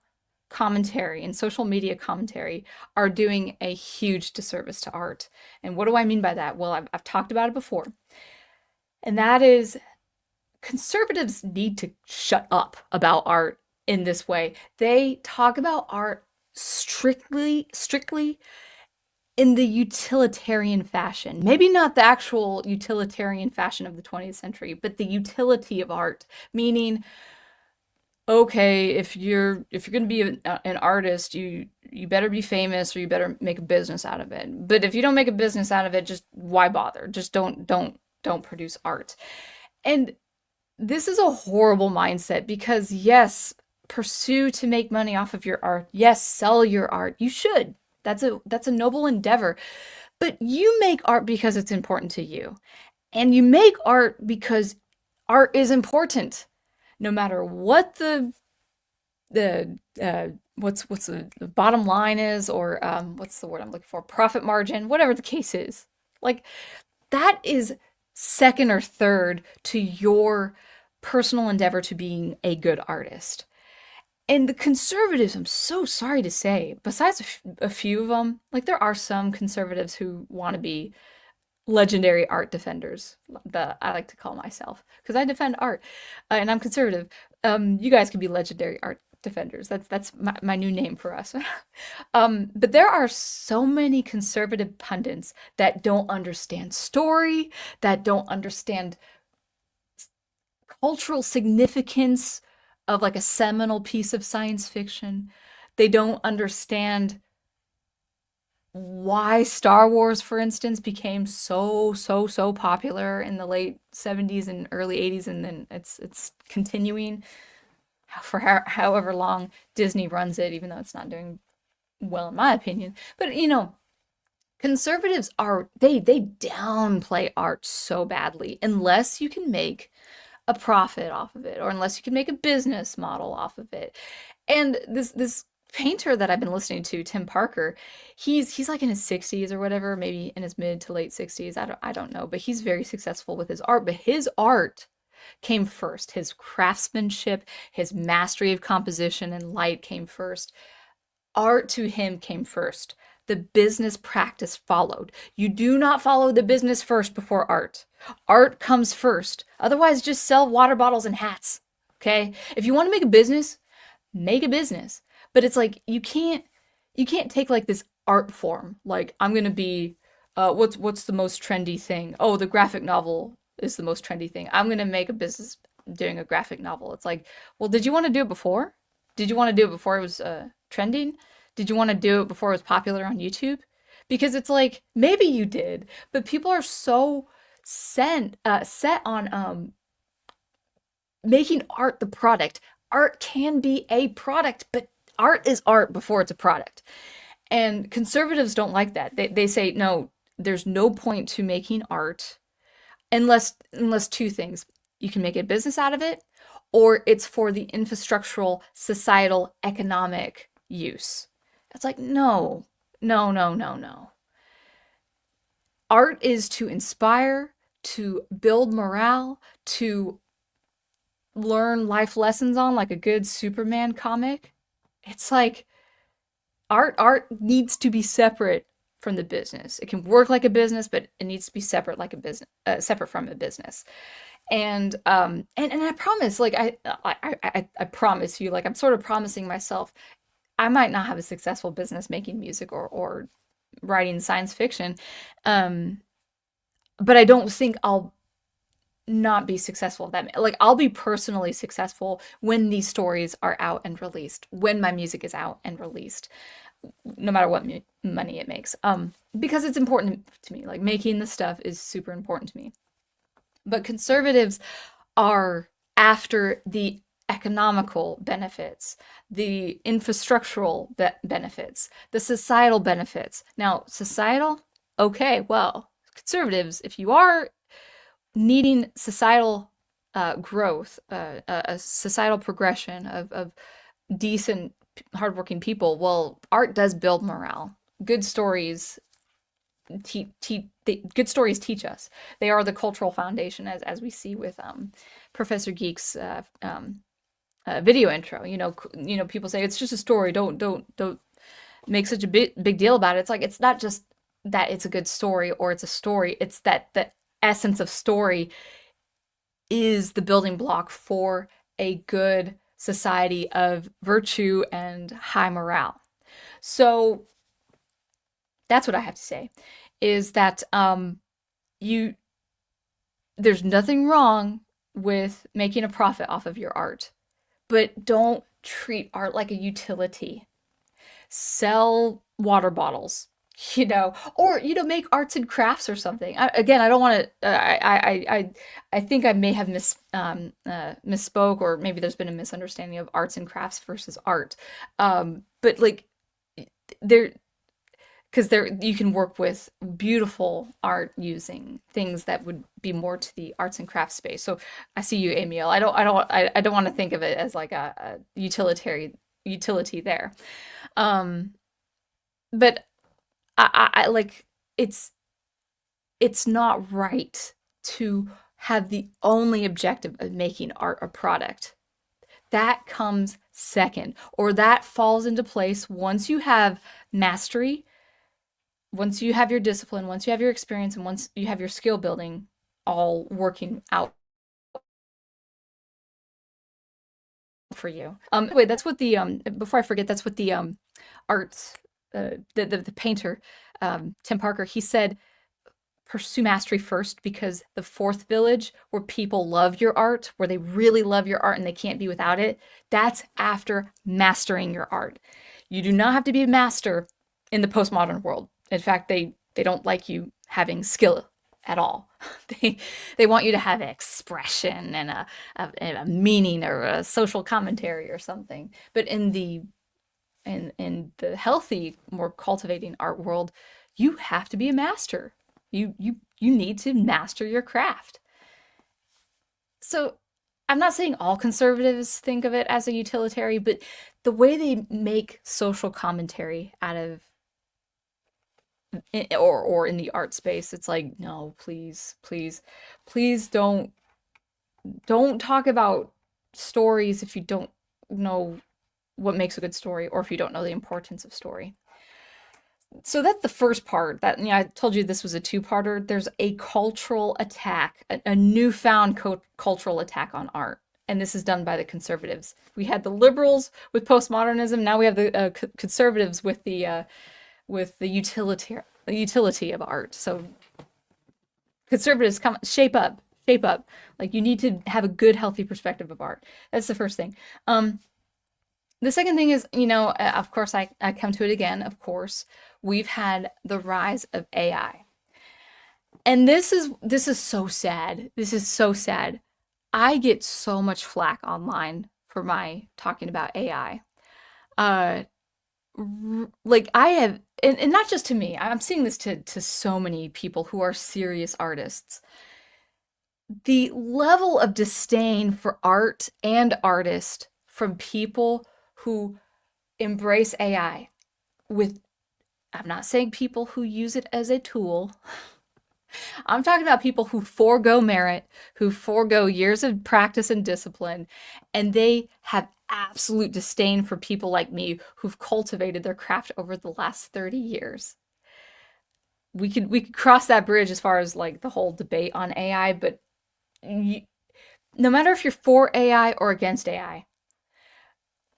Speaker 1: commentary and social media commentary are doing a huge disservice to art. And what do I mean by that? Well, I've talked about it before. And that is conservatives need to shut up about art in this way. They talk about art strictly in the utilitarian fashion. Maybe not the actual utilitarian fashion of the 20th century, but the utility of art, meaning okay, if you're going to be an artist, you better be famous or you better make a business out of it. But if you don't make a business out of it, just why bother? Just don't produce art. And this is a horrible mindset because yes, pursue to make money off of your art. Yes, sell your art. You should. That's a noble endeavor. But you make art because it's important to you. And you make art because art is important no matter what the what's the bottom line is, or what's the word I'm looking for, profit margin, whatever the case is. Like that is second or third to your personal endeavor to being a good artist. And the conservatives, I'm so sorry to say, besides a few of them, like there are some conservatives who want to be legendary art defenders, that I like to call myself, because I defend art, and I'm conservative. You guys can be legendary art defenders. That's my new name for us. But there are so many conservative pundits that don't understand story, that don't understand cultural significance of like a seminal piece of science fiction. They don't understand why Star Wars, for instance, became so popular in the late 70s and early 80s, and then it's continuing for however long Disney runs it, even though it's not doing well in my opinion. But conservatives are they downplay art so badly unless you can make a profit off of it, or unless you can make a business model off of it. And this painter that I've been listening to, Tim Parker, he's like in his 60s or whatever, maybe in his mid to late 60s. I don't know, but he's very successful with his art. But his art came first. His craftsmanship, his mastery of composition and light came first. Art to him came first. The business practice followed. You do not follow the business first before art. Art comes first. Otherwise, just sell water bottles and hats. Okay? If you want to make a business, make a business. But it's like you can't take like this art form. Like I'm gonna be what's the most trendy thing? Oh, the graphic novel is the most trendy thing. I'm gonna make a business doing a graphic novel. It's like, well, did you want to do it before? Did you want to do it before it was trending? Did you want to do it before it was popular on YouTube? Because it's like maybe you did, but people are so set on making art the product. Art can be a product, but art is art before it's a product. And conservatives don't like that. They say, no, there's no point to making art unless two things. You can make a business out of it, or it's for the infrastructural, societal, economic use. It's like, no. Art is to inspire, to build morale, to learn life lessons on, like a good Superman comic. It's like art needs to be separate from the business. It can work like a business, but it needs to be separate like a business, separate from a business. And I promise, like I promise you, like I'm sort of promising myself, I might not have a successful business making music or writing science fiction, but I don't think I'll not be successful at that. Like I'll be personally successful when these stories are out and released, when my music is out and released, no matter what money it makes. Because it's important to me. Like making the stuff is super important to me. But conservatives are after the economical benefits, the infrastructural benefits, the societal benefits. Now, societal, Okay, well, conservatives, if you are needing societal growth, a societal progression of decent, hardworking people, well, art does build morale. Good stories good stories teach us. They are the cultural foundation, as we see with Professor Geek's video intro. People say it's just a story. Don't make such a big deal about it. It's like it's not just that it's a good story or it's a story. It's that the essence of story is the building block for a good society of virtue and high morale. So that's what I have to say is that you there's nothing wrong with making a profit off of your art, but don't treat art like a utility. Sell water bottles, or make arts and crafts or something. Again, I don't want to. I think I may have misspoke, or maybe there's been a misunderstanding of arts and crafts versus art. But like there, because you can work with beautiful art using things that would be more to the arts and crafts space. So I see you, Emil. I don't want to think of it as like a utility there. But I like it's not right to have the only objective of making art a product. That comes second, or that falls into place once you have mastery, once you have your discipline, once you have your experience, and once you have your skill building all working out for you. Anyway, that's what the before I forget, that's what the arts the painter Tim Parker, he said pursue mastery first, because the fourth village, where people love your art, where they really love your art and they can't be without it, that's after mastering your art. You do not have to be a master in the postmodern world. In fact, they don't like you having skill at all. They want you to have expression and a meaning or a social commentary or something. But in the healthy, more cultivating art world, you have to be a master. You need to master your craft. So I'm not saying all conservatives think of it as a utilitarian, but the way they make social commentary out of or in the art space, it's like, no, please, please, please don't talk about stories if you don't know what makes a good story, or if you don't know the importance of story. So that's the first part. That I told you this was a two-parter. There's a cultural attack, a newfound cultural attack on art, and this is done by the conservatives. We had the liberals with postmodernism. Now we have the conservatives with the utility of art. So conservatives, come shape up. Like, you need to have a good, healthy perspective of art. That's the first thing. The second thing is, of course, I come to it again. Of course, we've had the rise of AI, and this is so sad. This is so sad. I get so much flack online for my talking about AI. Like, I have, and not just to me. I'm seeing this to so many people who are serious artists. The level of disdain for art and artist from people who embrace AI I'm not saying people who use it as a tool. I'm talking about people who forego merit, who forego years of practice and discipline, and they have absolute disdain for people like me who've cultivated their craft over the last 30 years. We could cross that bridge as far as like the whole debate on AI, but no matter if you're for AI or against AI,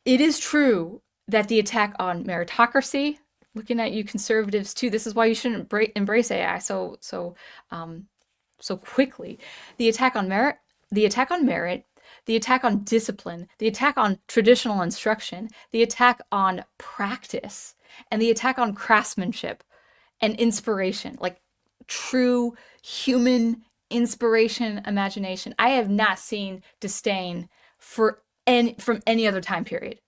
Speaker 1: it is true that the attack on meritocracy, looking at you conservatives too, this is why you shouldn't embrace AI so quickly. The attack on merit, the attack on discipline, the attack on traditional instruction, the attack on practice, and the attack on craftsmanship and inspiration, like true human inspiration, imagination. I have not seen disdain from any other time period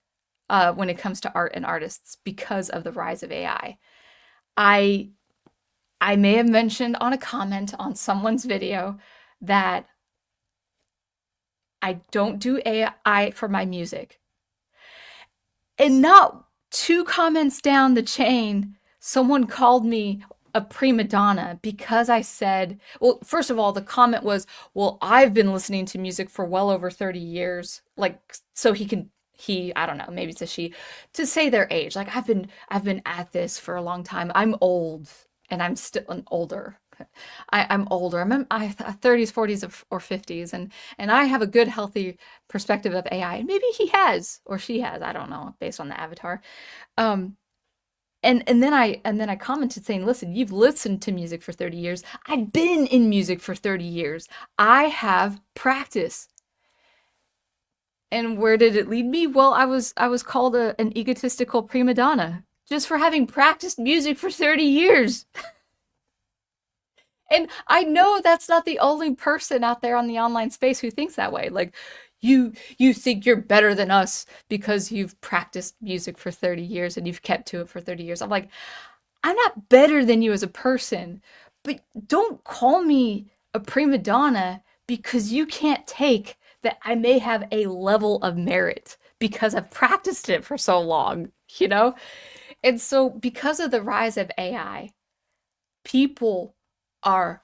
Speaker 1: when it comes to art and artists because of the rise of AI. I I may have mentioned on a comment on someone's video that I don't do AI for my music. And not two comments down the chain, someone called me a prima donna because I said, well, first of all, the comment was, well, I've been listening to music for well over 30 years. Like, so I don't know, maybe it's a she, to say their age. Like, I've been at this for a long time. I'm old and I'm still older. I'm older. I'm 30s, 40s, or 50s, and I have a good, healthy perspective of AI. And maybe he has or she has. I don't know, based on the avatar. Um, and then I commented saying, "Listen, you've listened to music for 30 years. I've been in music for 30 years. I have practice." And where did it lead me? Well, I was called an egotistical prima donna just for having practiced music for 30 years. And I know that's not the only person out there on the online space who thinks that way. Like, you think you're better than us because you've practiced music for 30 years and you've kept to it for 30 years. I'm like, I'm not better than you as a person, but don't call me a prima donna because you can't take that I may have a level of merit because I've practiced it for so long, you know? And so because of the rise of AI, people are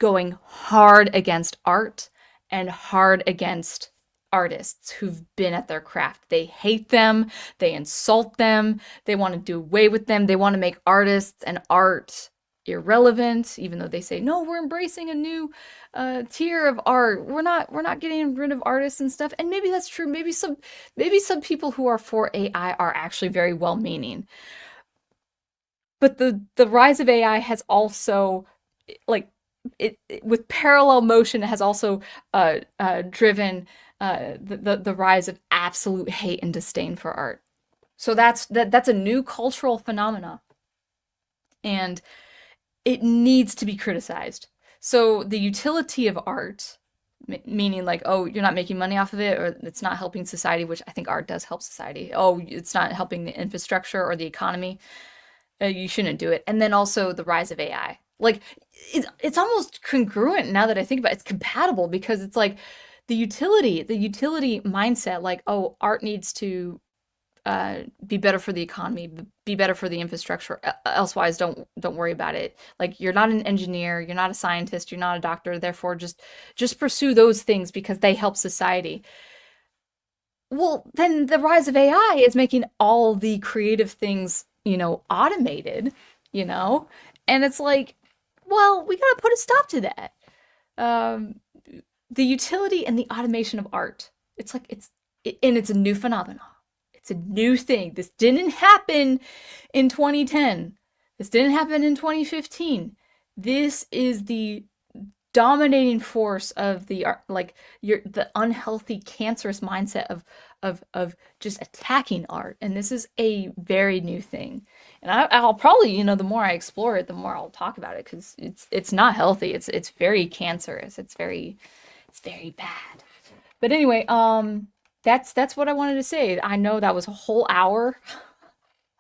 Speaker 1: going hard against art and hard against artists who've been at their craft. They hate them, they insult them, they want to do away with them, they want to make artists and art irrelevant, even though they say, no, we're embracing a new tier of art. We're not getting rid of artists and stuff. And maybe that's true. Maybe some people who are for AI are actually very well-meaning. But the rise of AI has also, like, with parallel motion, has also driven the rise of absolute hate and disdain for art. So that's a new cultural phenomena, and it needs to be criticized. So the utility of art, meaning like, oh, you're not making money off of it, or it's not helping society, which I think art does help society. Oh, it's not helping the infrastructure or the economy. You shouldn't do it. And then also the rise of AI. Like, it's almost congruent now that I think about it. It's compatible because it's like the utility mindset, like, oh, art needs to be better for the economy, be better for the infrastructure. Elsewise, don't worry about it. Like, you're not an engineer, you're not a scientist, you're not a doctor. Therefore, just pursue those things because they help society. Well, then the rise of AI is making all the creative things, automated, you know? And it's like, well, we gotta put a stop to that. Um, the utility and the automation of art. It's like, and it's a new phenomenon. It's a new thing. This didn't happen in 2010. This didn't happen in 2015. This is the dominating force of the art, like the unhealthy, cancerous mindset of just attacking art. And this is a very new thing. And I'll probably, the more I explore it, the more I'll talk about it because it's not healthy. It's very cancerous. It's very bad. But anyway, that's what I wanted to say. I know that was a whole hour.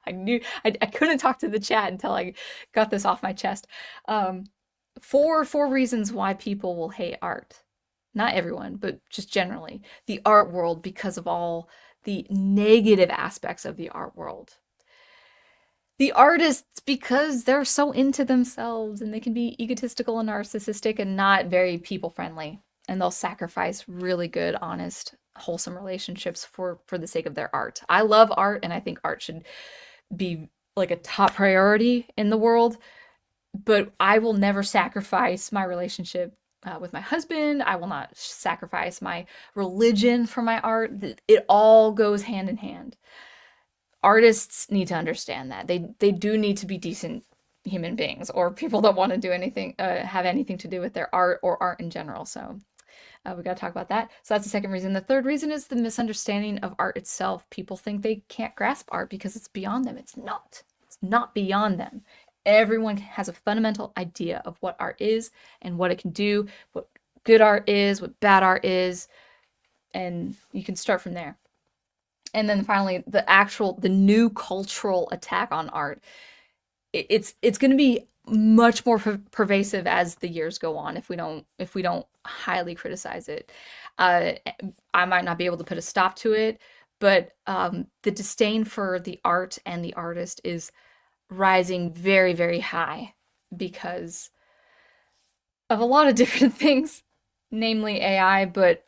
Speaker 1: I knew I couldn't talk to the chat until I got this off my chest. Four reasons why people will hate art. Not everyone, but just generally. The art world, because of all the negative aspects of the art world. The artists, because they're so into themselves and they can be egotistical and narcissistic and not very people friendly. And they'll sacrifice really good, honest, wholesome relationships for the sake of their art. I love art, and I think art should be like a top priority in the world, but I will never sacrifice my relationship with my husband. I will not sacrifice my religion for my art. It all goes hand in hand. Artists need to understand that. They do need to be decent human beings, or people don't want to do anything, have anything to do with their art or art in general. So we got to talk about that. So that's the second reason. The third reason is the misunderstanding of art itself. People think they can't grasp art because it's beyond them. It's not. It's not beyond them. Everyone has a fundamental idea of what art is and what it can do, what good art is, what bad art is, and you can start from there. And then finally, the new cultural attack on art. It's going to be much more pervasive as the years go on if we don't highly criticize it. Uh, I might not be able to put a stop to it, but the disdain for the art and the artist is rising very, very high because of a lot of different things, namely AI, but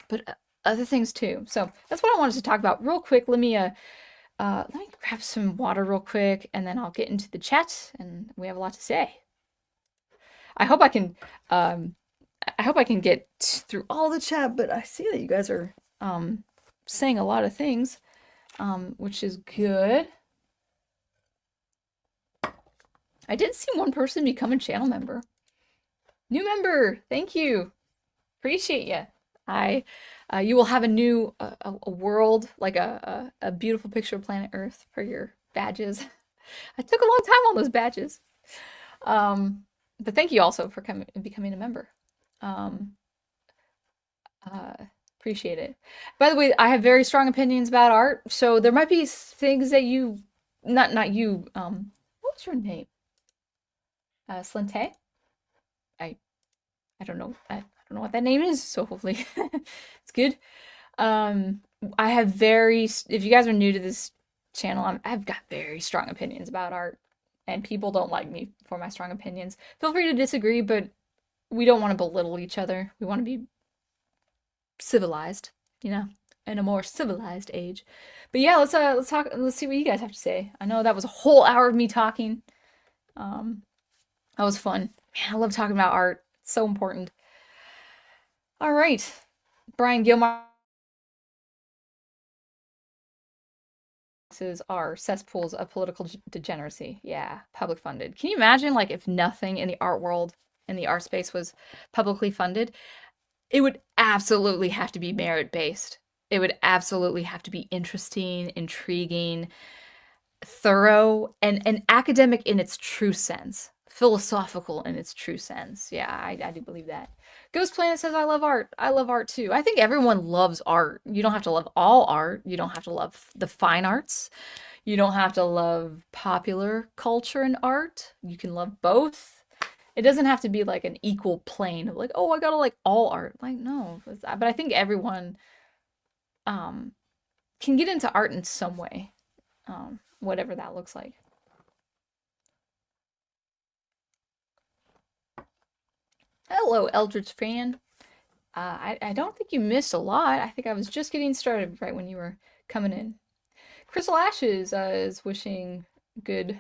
Speaker 1: other things too. So that's what I wanted to talk about real quick. Let me grab some water real quick, and then I'll get into the chat, and we have a lot to say. I hope I can, I hope I can get through all the chat, but I see that you guys are saying a lot of things, which is good. I did see one person become a channel member. New member, thank you. Appreciate you. You will have a new a world, like a beautiful picture of planet Earth for your badges. I took a long time on those badges. But thank you also for becoming a member. Appreciate it. By the way, I have very strong opinions about art, so there might be things that you, not you, what's your name? Slinte? I don't know. I don't know what that name is, so hopefully it's good. I have if you guys are new to this channel, I've got very strong opinions about art, and people don't like me for my strong opinions. Feel free to disagree, but we don't want to belittle each other. We want to be civilized, you know, in a more civilized age. But yeah, let's talk. Let's see what you guys have to say. I know that was a whole hour of me talking. That was fun. Man, I love talking about art. It's so important. All right, Brian Gilmore. Are cesspools of political degeneracy. Yeah, public funded. Can you imagine, like, if nothing in the art world, in the art space, was publicly funded? It would absolutely have to be merit-based. It would absolutely have to be interesting, intriguing, thorough, and academic in its true sense. Philosophical in its true sense. Yeah, I do believe that. Ghost Planet says, I love art. I love art too. I think everyone loves art. You don't have to love all art. You don't have to love the fine arts. You don't have to love popular culture and art. You can love both. It doesn't have to be like an equal plane of like, oh, I gotta like all art. Like, no. But I think everyone can get into art in some way, whatever that looks like. Hello, Eldritch fan. I don't think you missed a lot. I think I was just getting started right when you were coming in. Crystal Ashes is wishing good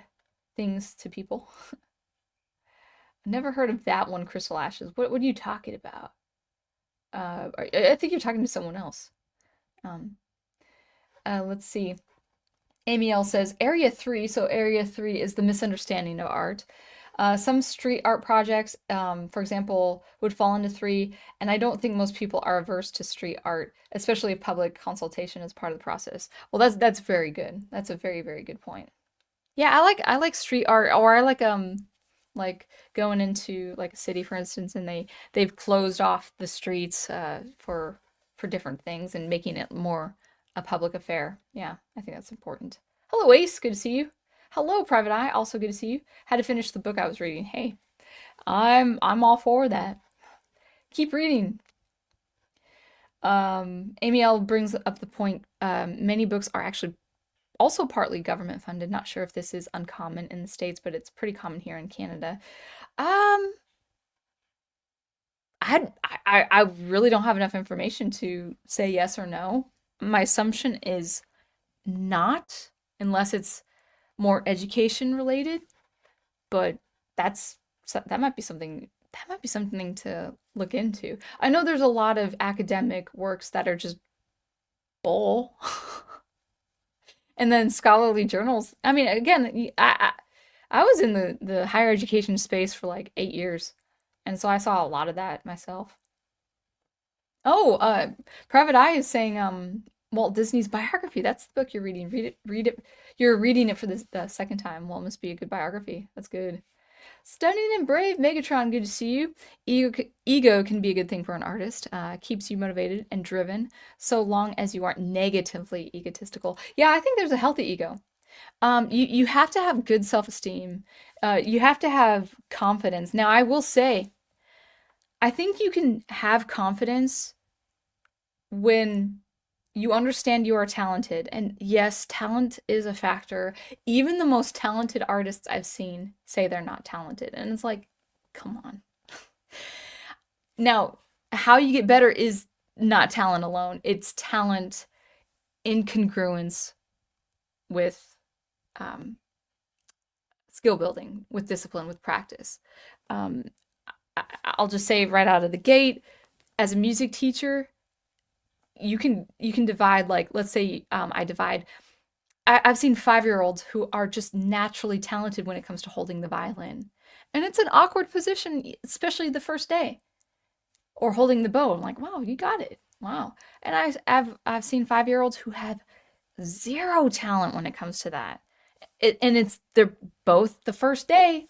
Speaker 1: things to people. I've never heard of that one, Crystal Ashes. What are you talking about? I think you're talking to someone else. Let's see. Amy L says, Area 3, so Area 3 is the misunderstanding of art. Some street art projects, for example, would fall into 3, and I don't think most people are averse to street art, especially if public consultation is part of the process. Well, that's very good. That's a very, very good point. Yeah, I like street art, or I like going into like a city, for instance, and they've closed off the streets for different things and making it more a public affair. Yeah, I think that's important. Hello, Ace. Good to see you. Hello, Private Eye. Also good to see you. Had to finish the book I was reading. Hey, I'm all for that. Keep reading. Amy L brings up the point. Many books are actually also partly government funded. Not sure if this is uncommon in the States, but it's pretty common here in Canada. I really don't have enough information to say yes or no. My assumption is not, unless it's more education related, but that might be something to look into. I know there's a lot of academic works that are just bull. And then scholarly journals. I mean, again, I was in the higher education space for like 8 years, and so I saw a lot of that myself. Oh, Private Eye is saying Walt Disney's biography. That's the book you're reading. Read it. You're reading it for the second time. Well, it must be a good biography. That's good. Stunning and brave, Megatron, good to see you. Ego can be a good thing for an artist. Keeps you motivated and driven, so long as you aren't negatively egotistical. Yeah, I think there's a healthy ego. You have to have good self-esteem, You have to have confidence. Now, I will say, I think you can have confidence when you understand you are talented. And yes, talent is a factor. Even the most talented artists I've seen say they're not talented. And it's like, come on. Now, how you get better is not talent alone, it's talent in congruence with um, skill building, with discipline, with practice. Um, I'll just say right out of the gate, as a music teacher, you can divide, like, let's say I've seen 5-year-olds who are just naturally talented when it comes to holding the violin. And it's an awkward position, especially the first day. Or holding the bow. I'm like, wow, you got it. Wow. And I've seen 5-year-olds who have zero talent when it comes to that. They're both the first day.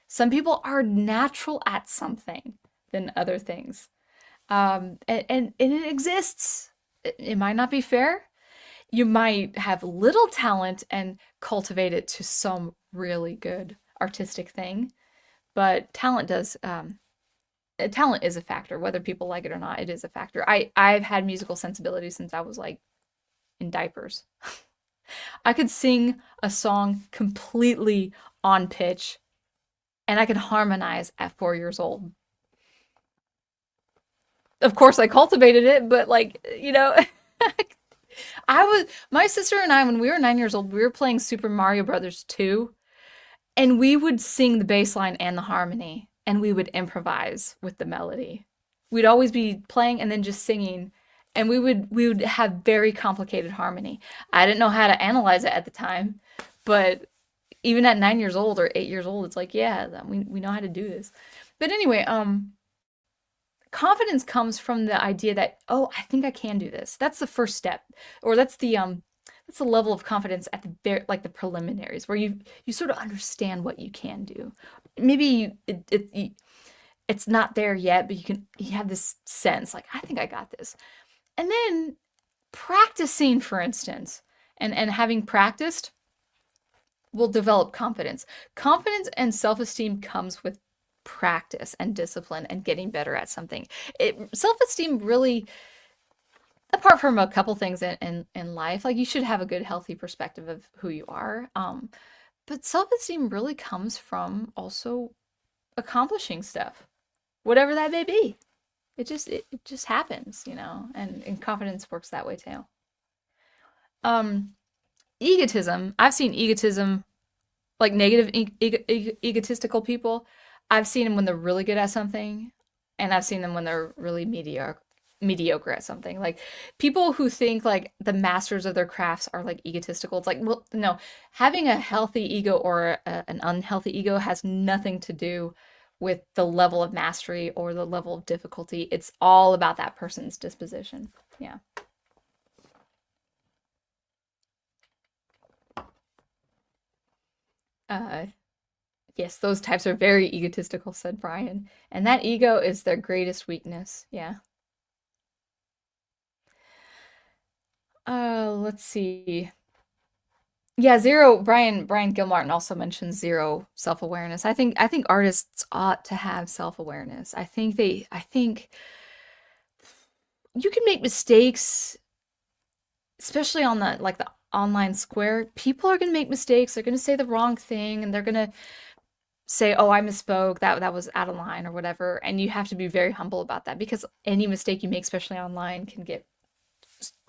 Speaker 1: Some people are natural at something than other things. And it exists. It might not be fair. You might have little talent and cultivate it to some really good artistic thing, but talent is a factor, whether people like it or not. It is a factor. I've had musical sensibility since I was like in diapers. I could sing a song completely on pitch, and I could harmonize at 4 years old. Of course, I cultivated it, but like, my sister and I, when we were 9 years old, we were playing Super Mario Brothers 2, and we would sing the bass line and the harmony, and we would improvise with the melody. We'd always be playing and then just singing, and we would have very complicated harmony. I didn't know how to analyze it at the time, but even at 9 years old or 8 years old, it's like, yeah, we know how to do this. But anyway, confidence comes from the idea that, oh, I think I can do this. That's the first step, or that's the level of confidence at like the preliminaries, where you sort of understand what you can do. Maybe it's not there yet, but you have this sense like, I think I got this. And then practicing, for instance, and having practiced will develop confidence. Confidence and self-esteem comes with practice and discipline and getting better at something. Self-esteem really, apart from a couple things in life, like, you should have a good, healthy perspective of who you are. But self-esteem really comes from also accomplishing stuff, whatever that may be. It just happens, and confidence works that way too. Um, Egotism. I've seen egotism, like negative egotistical people. I've seen them when they're really good at something, and I've seen them when they're really mediocre at something. Like, people who think like the masters of their crafts are like egotistical. It's like, well, no, having a healthy ego or an unhealthy ego has nothing to do with the level of mastery or the level of difficulty. It's all about that person's disposition. Yeah. Uh, yes, those types are very egotistical, said Brian. And that ego is their greatest weakness. Yeah. Let's see. Yeah, zero. Brian Gilmartin also mentions zero self-awareness. I think artists ought to have self-awareness. I think you can make mistakes, especially on the online square. People are gonna make mistakes. They're gonna say the wrong thing, and they're gonna say, "Oh, I misspoke. That was out of line," or whatever. And you have to be very humble about that, because any mistake you make, especially online, can get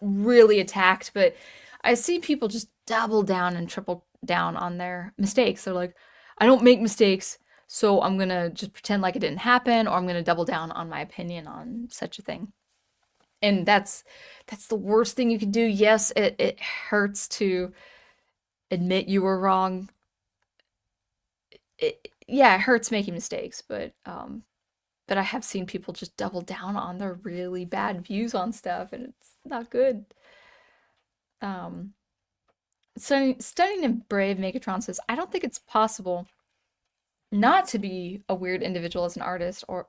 Speaker 1: really attacked. But I see people just double down and triple down on their mistakes. They're like, I don't make mistakes, so I'm gonna just pretend like it didn't happen, or I'm gonna double down on my opinion on such a thing. And that's the worst thing you can do. Yes, it hurts to admit you were wrong. Yeah, it hurts making mistakes, but I have seen people just double down on their really bad views on stuff, and it's not good. Um, Stunning and Brave Megatron says, I don't think it's possible not to be a weird individual as an artist, or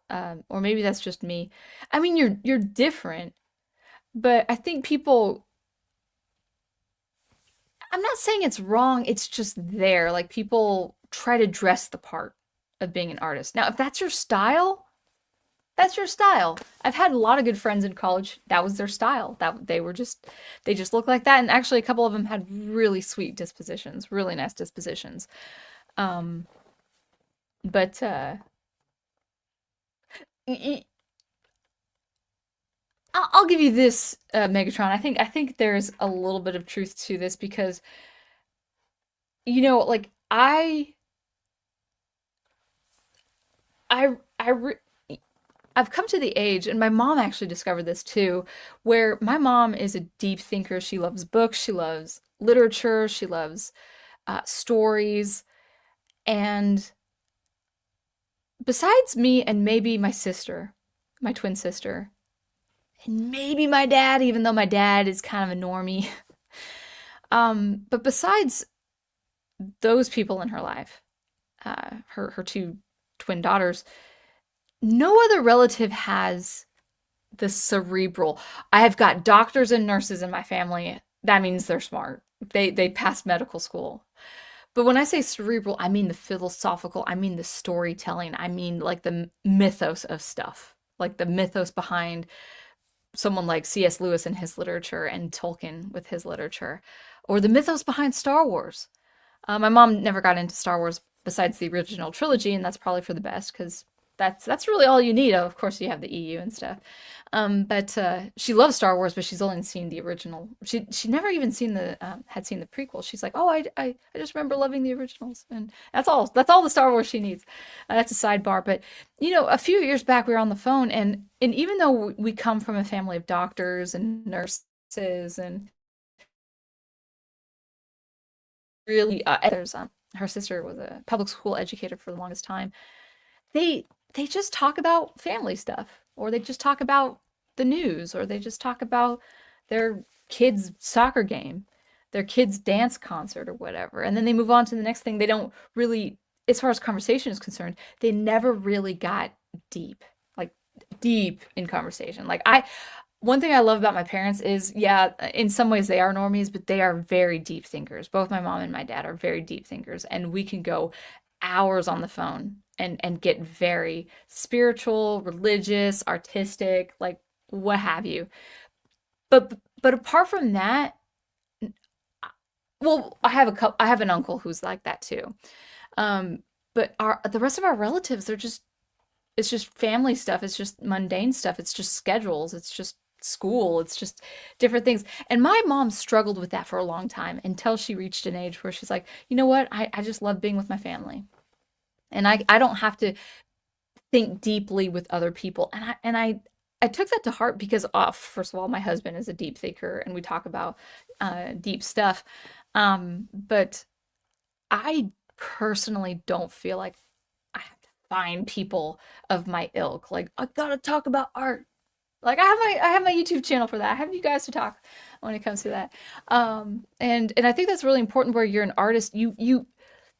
Speaker 1: maybe that's just me. I mean, you're different, but I think people. I'm not saying it's wrong. It's just there. Like, people try to dress the part of being an artist. Now, if that's your style, that's your style. I've had a lot of good friends in college. That was their style. That they just looked like that. And actually, a couple of them had really sweet dispositions, really nice dispositions. Um, but y- I'll give you this, Megatron. I think there's a little bit of truth to this because like I I re I've come to the age, and my mom actually discovered this too, where my mom is a deep thinker. She loves books, she loves literature, she loves stories, and besides me and maybe my sister, my twin sister, and maybe my dad, even though my dad is kind of a normie, but besides those people in her life, her two twin daughters, no other relative has the cerebral. I have got doctors and nurses in my family. That means they're smart. They passed medical school. But when I say cerebral, I mean the philosophical, I mean the storytelling, I mean like the mythos of stuff. Like the mythos behind someone like C.S. Lewis and his literature and Tolkien with his literature, or the mythos behind Star Wars. My mom never got into Star Wars besides the original trilogy, and that's probably for the best because that's really all you need. Of course, you have the EU and stuff. But she loves Star Wars, but she's only seen the original. She never even seen the had seen the prequel. She's like, oh, I just remember loving the originals, and that's all. That's all the Star Wars she needs. That's a sidebar. But a few years back, we were on the phone, and even though we come from a family of doctors and nurses and really there's her sister was a public school educator for the longest time. They just talk about family stuff, or they just talk about the news, or they just talk about their kids' soccer game, their kids' dance concert, or whatever. And then they move on to the next thing. They don't really, as far as conversation is concerned, they never really got deep, like deep in conversation. One thing I love about my parents is, yeah, in some ways they are normies, but they are very deep thinkers. Both my mom and my dad are very deep thinkers, and we can go hours on the phone and get very spiritual, religious, artistic, like what have you. But apart from that, well, I have an uncle who's like that too. Um, but our the rest of our relatives, it's just family stuff. It's just mundane stuff. It's just schedules. It's just school. It's just different things. And my mom struggled with that for a long time until she reached an age where she's like, you know what? I just love being with my family. And I don't have to think deeply with other people. I took that to heart because, first of all, my husband is a deep thinker and we talk about deep stuff. But I personally don't feel like I have to find people of my ilk. Like, I gotta talk about art. Like I have my YouTube channel for that. I have you guys to talk when it comes to that. And I think that's really important where you're an artist. You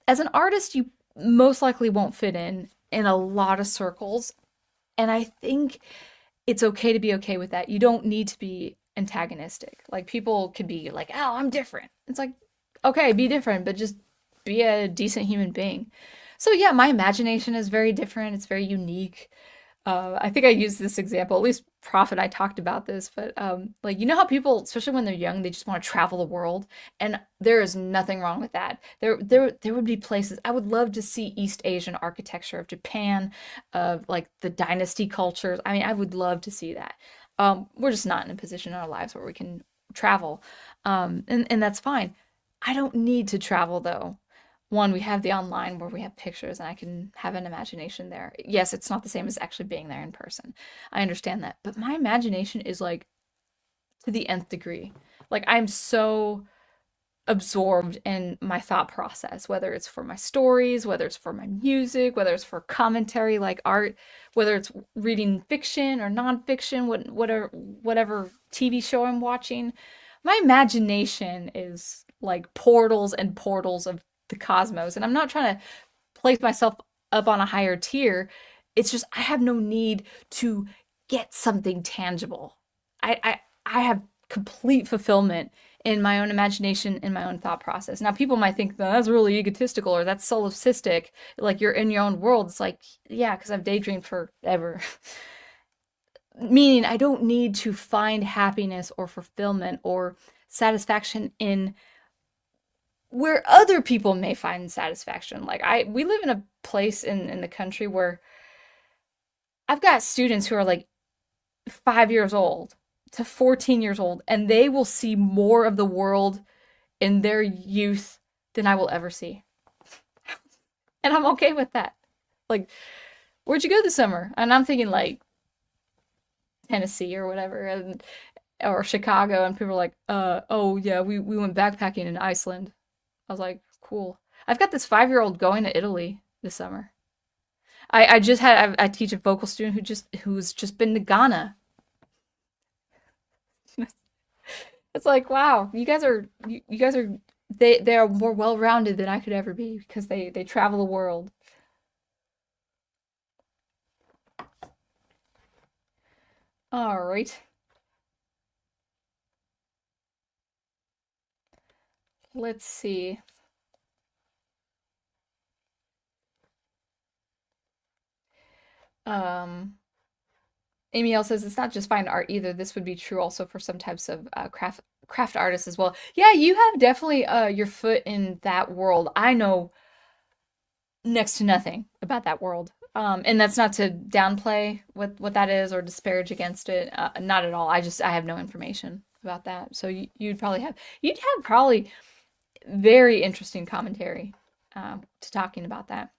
Speaker 1: as an artist, you most likely won't fit in a lot of circles. And I think it's okay to be okay with that. You don't need to be antagonistic. Like people could be like, "Oh, I'm different." It's like, okay, be different, but just be a decent human being. So yeah, my imagination is very different. It's very unique. I think I used this example, at least Prof and I talked about this, but like how people, especially when they're young, they just want to travel the world, and there is nothing wrong with that. There would be places I would love to see East Asian architecture of Japan, of like the dynasty cultures. I mean, I would love to see that. We're just not in a position in our lives where we can travel, and that's fine. I don't need to travel though. One, we have the online where we have pictures and I can have an imagination there. Yes, it's not the same as actually being there in person. I understand that. But my imagination is like to the nth degree. Like I'm so absorbed in my thought process, whether it's for my stories, whether it's for my music, whether it's for commentary like art, whether it's reading fiction or nonfiction, whatever TV show I'm watching. My imagination is like portals and portals of the cosmos. And I'm not trying to place myself up on a higher tier. It's just I have no need to get something tangible. I have complete fulfillment in my own imagination, in my own thought process. Now, people might think that's really egotistical or that's solipsistic, like you're in your own world. It's like, yeah, because I've daydreamed forever. Meaning, I don't need to find happiness or fulfillment or satisfaction in where other people may find satisfaction. Like we live in a place in the country where I've got students who are like 5 years old to 14 years old, and they will see more of the world in their youth than I will ever see. And I'm okay with that. Like, where'd you go this summer? And I'm thinking like Tennessee or whatever, or Chicago, and people are like, oh yeah, we went backpacking in Iceland. I was like, cool. I've got this 5-year-old going to Italy this summer. I teach a vocal student who's just been to Ghana. It's like, wow, you guys are they are more well-rounded than I could ever be because they travel the world. All right. Let's see. Um, Amy L says it's not just fine art either. This would be true also for some types of craft artists as well. Yeah, you have definitely your foot in that world. I know next to nothing about that world. And that's not to downplay what that is or disparage against it. Not at all. I have no information about that. So you'd have probably very interesting commentary to talking about that.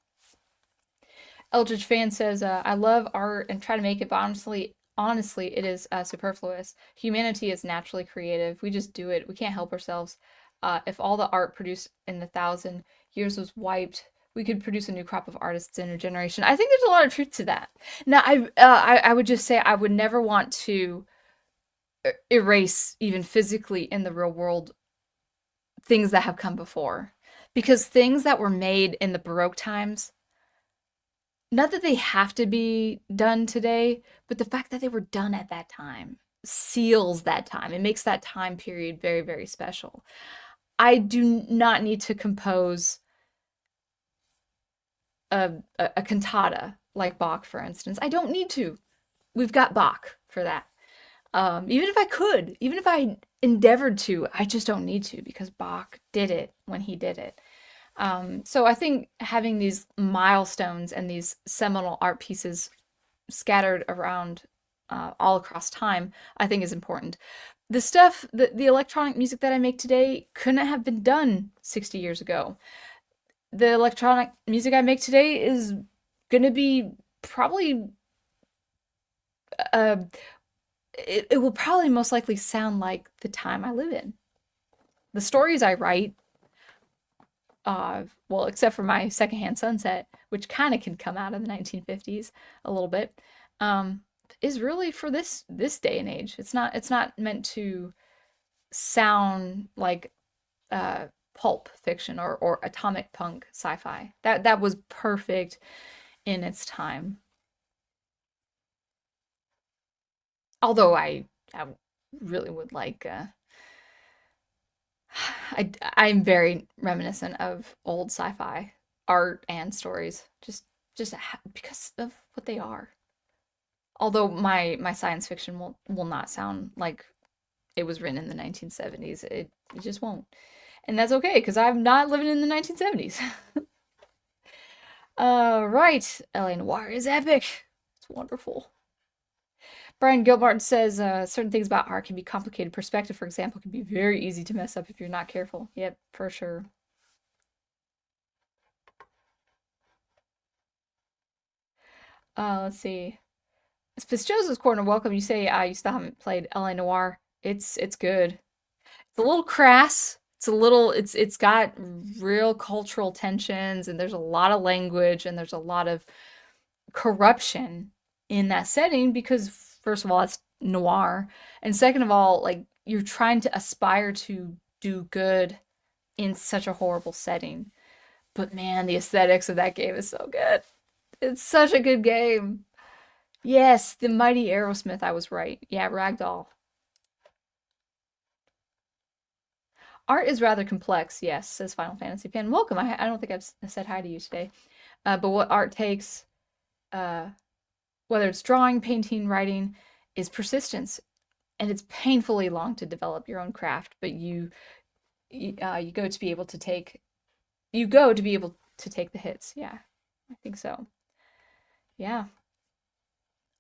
Speaker 1: Eldridge Fan says, I love art and try to make it, but honestly, it is superfluous. Humanity is naturally creative. We just do it. We can't help ourselves. If all the art produced in the 1,000 years was wiped, we could produce a new crop of artists in a generation. I think there's a lot of truth to that. Now, I would just say I would never want to erase, even physically in the real world, things that have come before. Because things that were made in the Baroque times, not that they have to be done today, but the fact that they were done at that time seals that time. It makes that time period very, very special. I do not need to compose a cantata like Bach, for instance. I don't need to. We've got Bach for that. Even if I could, even if I endeavored to, I just don't need to because Bach did it when he did it. So I think having these milestones and these seminal art pieces scattered around all across time, I think is important. The electronic music that I make today couldn't have been done 60 years ago. The electronic music I make today is going to be probably, uh, it will probably most likely sound like the time I live in. The stories I write, well, except for my Secondhand Sunset, which kind of can come out of the 1950s a little bit, is really for this day and age. It's not meant to sound like pulp fiction or atomic punk sci-fi. That was perfect in its time. Although I really would like I'm very reminiscent of old sci-fi art and stories, just because of what they are. Although my science fiction will not sound like it was written in the 1970s. It just won't. And that's okay because I'm not living in the 1970s. Right. LA Noir is epic. It's wonderful. Brian Gilmartin says certain things about art can be complicated. Perspective, for example, can be very easy to mess up if you're not careful. Yep, for sure. Let's see. Fitzjoseph's Corner, welcome. You say you still haven't played LA Noir. It's good. It's a little crass. It's got real cultural tensions and there's a lot of language and there's a lot of corruption in that setting because first of all it's noir and second of all like you're trying to aspire to do good in such a horrible setting. But man, the aesthetics of that game is so good. It's such a good game. Yes, the mighty Aerosmith, I was right. Yeah, Ragdoll. Art is rather complex, yes, says Final Fantasy Fan. Welcome. I don't think I've said hi to you today. But what art takes, uh, whether it's drawing, painting, writing, is persistence. And it's painfully long to develop your own craft, but you go to be able to take the hits. Yeah, I think so. Yeah.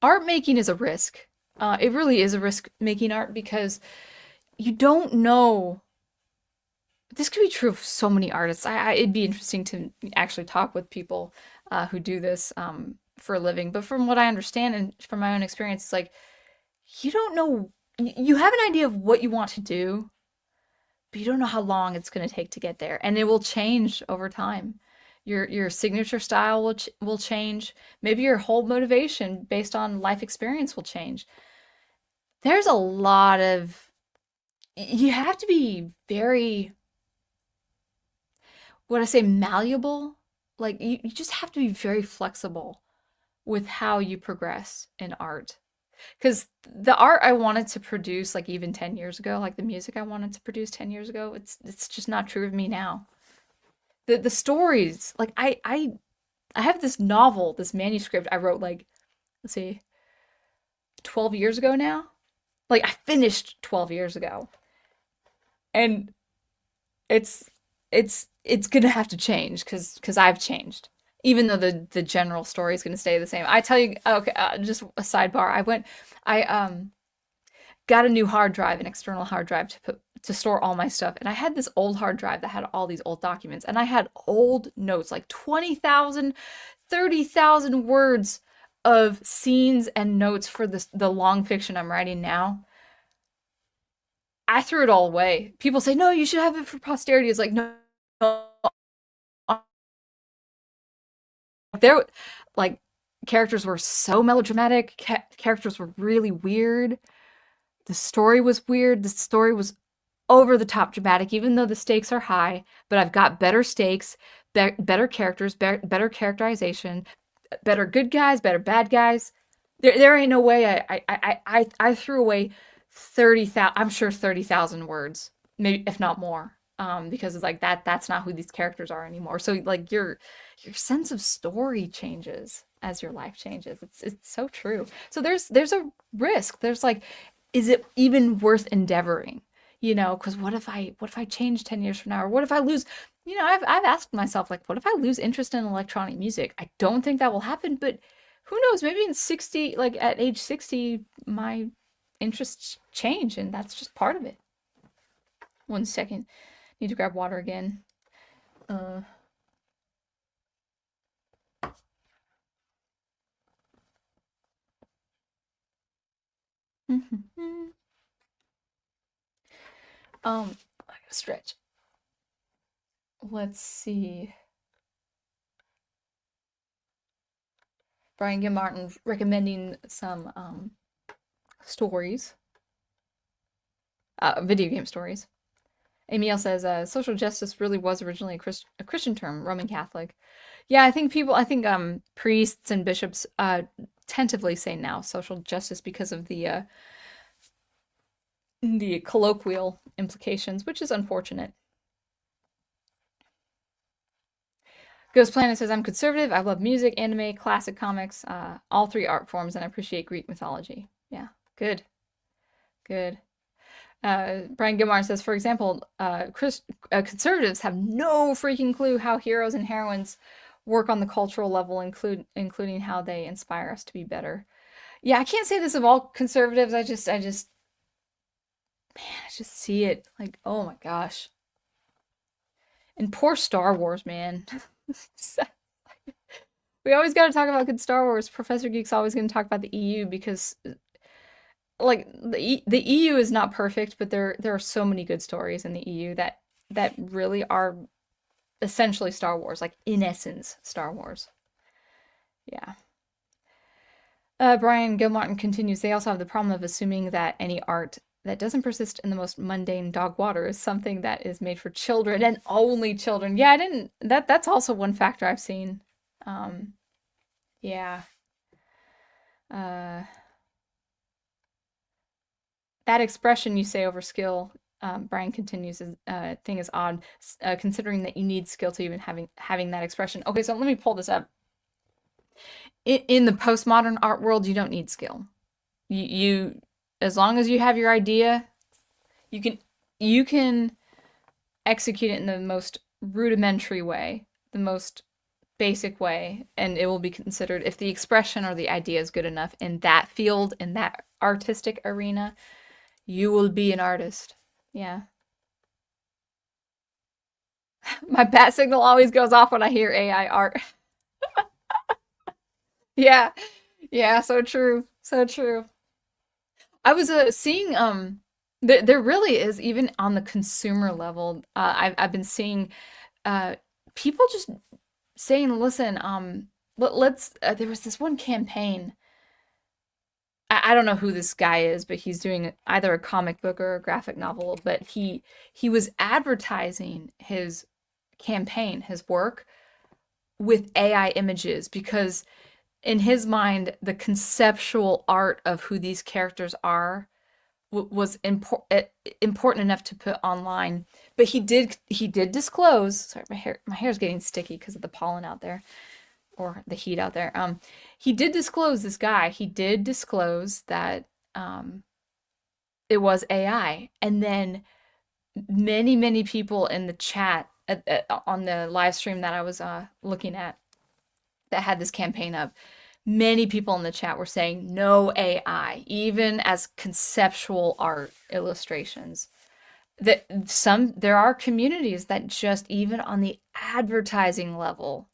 Speaker 1: Art making is a risk. It really is a risk making art because you don't know. This could be true of so many artists. It'd be interesting to actually talk with people who do this for a living. But from what I understand and from my own experience, it's like you don't know. You have an idea of what you want to do, but you don't know how long it's going to take to get there, and it will change over time. Your signature style will change. Maybe your whole motivation based on life experience will change. There's a lot of you have to be very, what I say, malleable. Like you just have to be very flexible with how you progress in art. Because the art I wanted to produce, like even 10 years ago, like the music I wanted to produce 10 years ago, it's just not true of me now. The stories, like I have this novel, this manuscript I wrote like, let's see, 12 years ago now. Like I finished 12 years ago. And it's gonna have to change because I've changed. Even though the general story is gonna stay the same. I tell you, okay, just a sidebar. I got a new hard drive, an external hard drive to store all my stuff, and I had this old hard drive that had all these old documents, and I had old notes, like 20,000, 30,000 words of scenes and notes for the long fiction I'm writing now. I threw it all away. People say, no, you should have it for posterity. It's like, no, no. There, like, characters were so melodramatic. Characters were really weird. The story was weird. The story was over the top dramatic, even though the stakes are high. But I've got better stakes, better characters, better characterization, better good guys, better bad guys. There ain't no way I threw away 30,000, I'm sure 30,000 words, maybe if not more. Because it's like that's not who these characters are anymore. So like your sense of story changes as your life changes. It's so true. So there's a risk. There's like, is it even worth endeavoring? You know, because what if I change 10 years from now? Or what if I lose, I've asked myself, like, what if I lose interest in electronic music? I don't think that will happen, but who knows? Maybe in 60, like at age 60, my interests change, and that's just part of it. One second. Need to grab water again. Uh, I gotta stretch. Let's see. Brian Gilmartin recommending some stories, video game stories. Emil says, social justice really was originally a Christian term, Roman Catholic. Yeah, I think priests and bishops tentatively say now social justice because of the colloquial implications, which is unfortunate. Ghost Planet says, I'm conservative. I love music, anime, classic comics, all three art forms, and I appreciate Greek mythology. Yeah, good. Good. Brian Gilmar says, for example, conservatives have no freaking clue how heroes and heroines work on the cultural level, including how they inspire us to be better. Yeah, I can't say this of all conservatives. Man, I just see it like, oh my gosh. And poor Star Wars, man. We always got to talk about good Star Wars. Professor Geek's always going to talk about the EU because, like, the EU is not perfect, but there are so many good stories in the EU that really are essentially Star Wars, like in essence, Star Wars. Yeah. Brian Gilmartin continues, they also have the problem of assuming that any art that doesn't persist in the most mundane dog water is something that is made for children and only children. Yeah, I didn't that's also one factor I've seen. Um, yeah. Uh, that expression you say over skill, Brian continues, thing is odd, considering that you need skill to even having that expression. Okay, so let me pull this up. In the postmodern art world, you don't need skill. You as long as you have your idea, you can you can execute it in the most rudimentary way, the most basic way, and it will be considered, if the expression or the idea is good enough in that field, in that artistic arena, you will be an artist. Yeah. My bat signal always goes off when I hear AI art. Yeah. Yeah, so true. So true. I was seeing there really is, even on the consumer level, I've been seeing uh people just saying, listen, let's there was this one campaign. I don't know who this guy is, but he's doing either a comic book or a graphic novel, but he was advertising his campaign, his work, with AI images, because in his mind the conceptual art of who these characters are was important enough to put online. But he did disclose, sorry, my hair's getting sticky because of the pollen out there, or the heat out there. He did disclose, this guy, he did disclose that um it was AI. And then many people in the chat on the live stream that I was looking at, that had this campaign up, many people in the chat were saying no AI, even as conceptual art illustrations. That there are communities that just, even on the advertising level,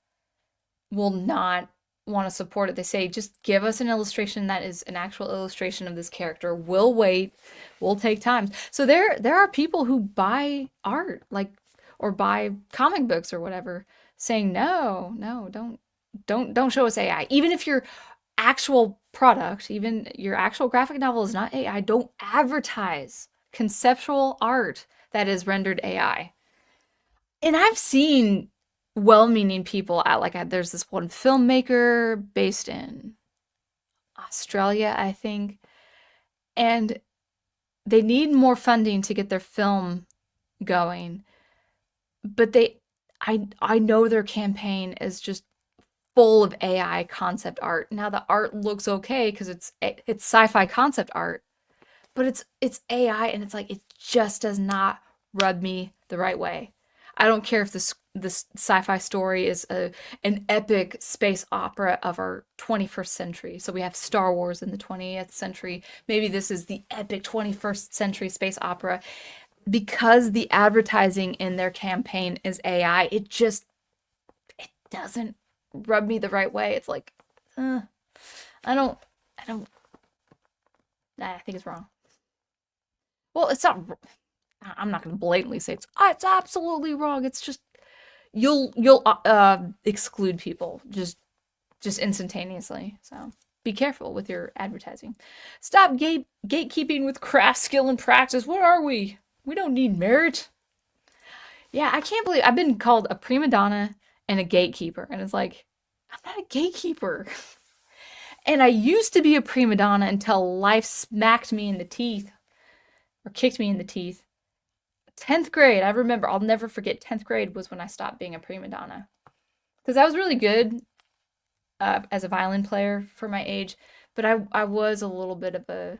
Speaker 1: will not want to support it. They say, just give us an illustration that is an actual illustration of this character. We'll wait. We'll take time. So there are people who buy art, like, or buy comic books or whatever, saying no, don't show us AI. Even if your actual product, even your actual graphic novel is not AI, don't advertise conceptual art that is rendered AI. And I've seen well-meaning people at, like, there's this one filmmaker based in Australia, I think, and they need more funding to get their film going. But I know their campaign is just full of AI concept art. Now the art looks okay because it's sci-fi concept art, but it's AI, and it's like, it just does not rub me the right way. I don't care if this sci-fi story is an epic space opera of our 21st century. So we have Star Wars in the 20th century. Maybe this is the epic 21st century space opera. Because the advertising in their campaign is AI, it doesn't rub me the right way. It's like, I don't, I don't, I think it's wrong. Well, it's not. I'm not going to blatantly say it's absolutely wrong. It's just, you'll exclude people just instantaneously. So be careful with your advertising. Stop gatekeeping with craft skill and practice. What are we? We don't need merit. Yeah, I can't believe I've been called a prima donna and a gatekeeper, and it's like, I'm not a gatekeeper. And I used to be a prima donna until life smacked me in the teeth, or kicked me in the teeth. 10th grade, I remember, I'll never forget, 10th grade was when I stopped being a prima donna. Because I was really good as a violin player for my age, but I was a little bit of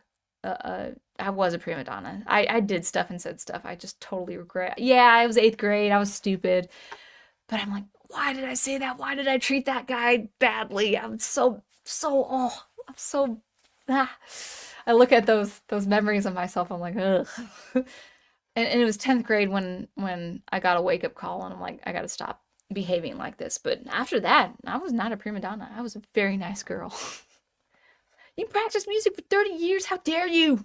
Speaker 1: I was a prima donna. I did stuff and said stuff I just totally regret. Yeah, I was 8th grade, I was stupid. But I'm like, why did I say that? Why did I treat that guy badly? I'm so, ah. I look at those memories of myself, I'm like, ugh. And it was 10th grade when I got a wake-up call, and I'm like, I gotta stop behaving like this. But after that, I was not a prima donna. I was a very nice girl. You practiced music for 30 years. How dare you?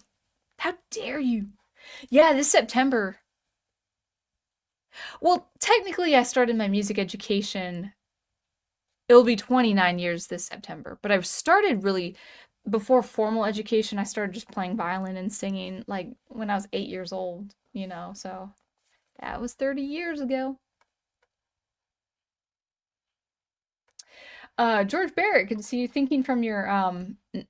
Speaker 1: How dare you? Yeah, this September. Well, technically, I started my music education. It'll be 29 years this September. But I started really, before formal education, I started just playing violin and singing, like, when I was 8 years old, so that was 30 years ago. George Barrett, good to see you. Thinking from your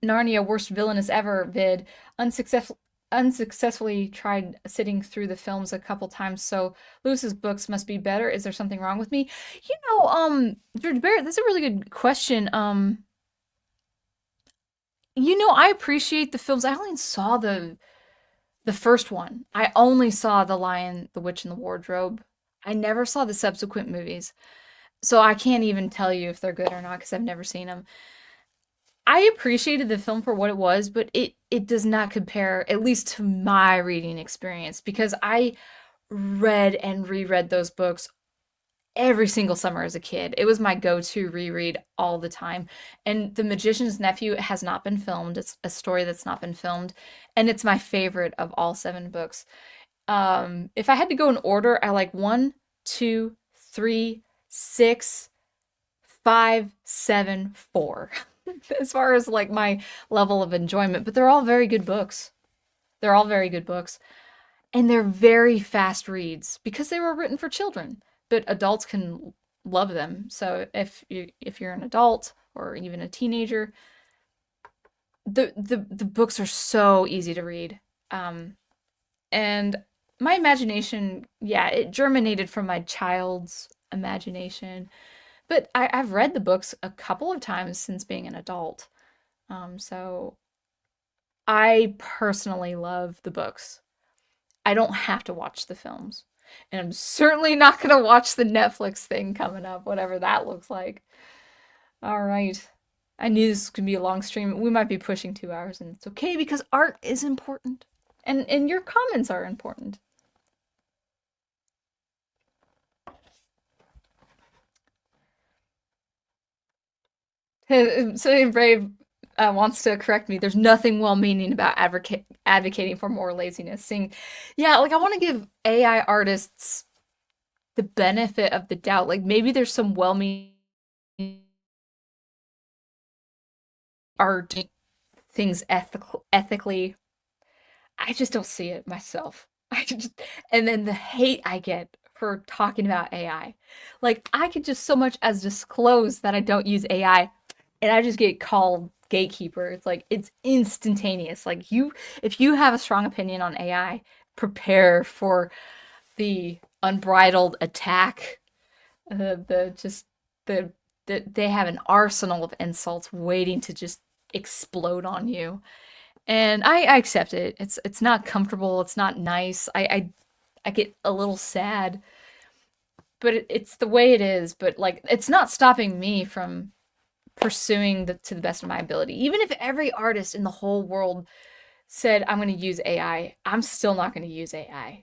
Speaker 1: Narnia worst villainous ever vid, unsuccessful unsuccessfully tried sitting through the films a couple times, so Lewis's books must be better. Is there something wrong with me? George Barrett, that's a really good question. I appreciate the films. I only saw the first one. I only saw The Lion, the Witch, and the Wardrobe. I never saw the subsequent movies. So I can't even tell you if they're good or not because I've never seen them. I appreciated the film for what it was, but it does not compare, at least to my reading experience, because I read and reread those books every single summer as a kid. It was my go-to reread all the time. And The Magician's Nephew has not been filmed. It's a story that's not been filmed, and it's my favorite of all seven books. If I had to go in order, I like one, two, three, six, five, seven, four. As far as like my level of enjoyment, but they're all very good books. They're all very good books. And they're very fast reads because they were written for children, but adults can love them. So if you're an adult or even a teenager, the books are so easy to read. And my imagination, yeah, it germinated from my child's imagination. But I've read the books a couple of times since being an adult. So I personally love the books. I don't have to watch the films. And I'm certainly not going to watch the Netflix thing coming up, whatever that looks like. All right. I knew this was going to be a long stream. We might be pushing 2 hours, and it's okay because art is important. And your comments are important. So Brave wants to correct me. There's nothing well-meaning about advocating for more laziness. Saying, yeah, like I want to give AI artists the benefit of the doubt. Like maybe there's some well-meaning art things ethically. I just don't see it myself. And then the hate I get for talking about AI. Like I could just so much as disclose that I don't use AI, and I just get called gatekeeper. It's like it's instantaneous. Like if you have a strong opinion on AI, prepare for the unbridled attack. The just they have an arsenal of insults waiting to just explode on you. And I accept it. It's not comfortable. It's not nice. I get a little sad, but it's the way it is. But like, it's not stopping me from pursuing to the best of my ability. Even if every artist in the whole world said I'm going to use AI, I'm still not going to use AI.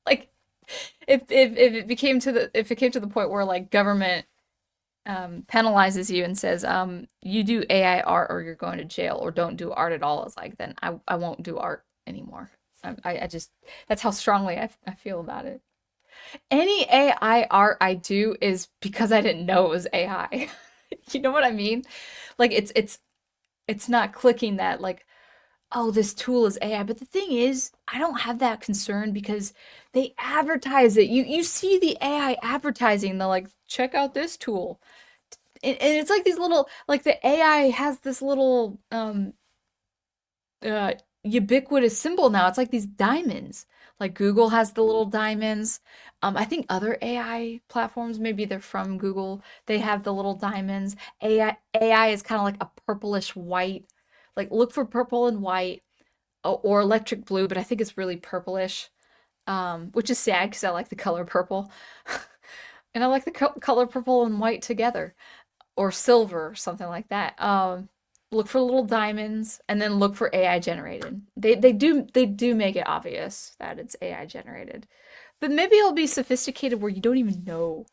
Speaker 1: Like, if it became to the if it came to the point where like government penalizes you and says, you do AI art or you're going to jail or don't do art at all, it's like, then I won't do art anymore. I just, that's how strongly I feel about it. Any AI art I do is because I didn't know it was AI. You know what I mean? Like it's not clicking that like, oh, this tool is AI. But the thing is, I don't have that concern because they advertise it. You see the AI advertising, they're like, check out this tool. And it's like these little, like the AI has this little uh ubiquitous symbol now. It's like these diamonds. Like Google has the little diamonds. I think other AI platforms, maybe they're from Google, they have the little diamonds. AI is kind of like a purplish white. Like look for purple and white or electric blue, but I think it's really purplish, which is sad because I like the color purple. And I like the color purple and white together, or silver, or something like that. Look for little diamonds, and then look for AI generated. They do make it obvious that it's AI generated, but maybe it'll be sophisticated where you don't even know.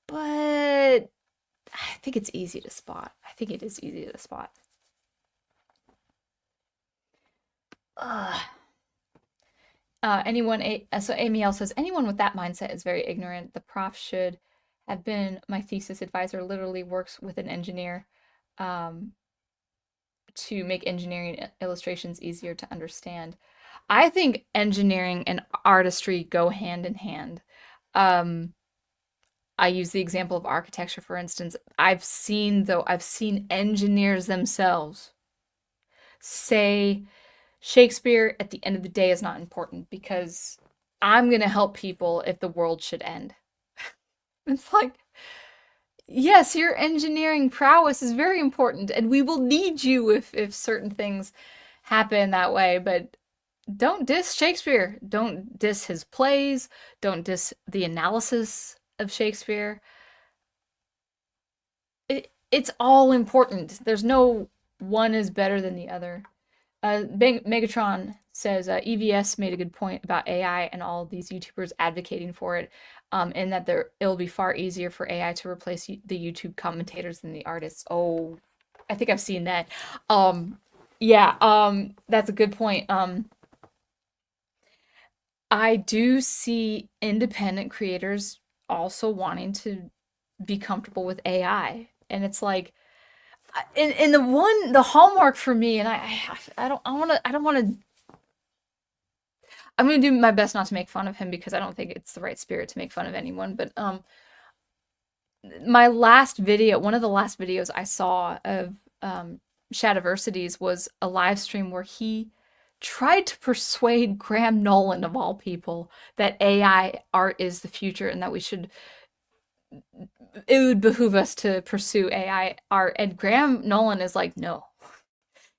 Speaker 1: But I think it's easy to spot. I think it is easy to spot. Ugh. So Amy L says, anyone with that mindset is very ignorant. The prof should have been my thesis advisor, literally works with an engineer um, to make engineering illustrations easier to understand. I think engineering and artistry go hand in hand. Um, I use the example of architecture, for instance. I've seen engineers themselves say Shakespeare at the end of the day is not important because I'm going to help people if the world should end. It's like, yes, your engineering prowess is very important and we will need you if certain things happen that way, but don't diss Shakespeare. Don't diss his plays. Don't diss the analysis of Shakespeare. It's all important. There's no one is better than the other. Megatron says EVS made a good point about AI and all these YouTubers advocating for it, and that it'll be far easier for AI to replace the YouTube commentators than the artists. Oh, I think I've seen that. Yeah, that's a good point. I do see independent creators also wanting to be comfortable with AI, and it's like, and the hallmark for me, and I don't want to. I'm gonna do my best not to make fun of him because I don't think it's the right spirit to make fun of anyone. But my last video, one of the last videos I saw of Shadiversities was a live stream where he tried to persuade Graham Nolan, of all people, that AI art is the future and that it would behoove us to pursue AI art. And Graham Nolan is like, no.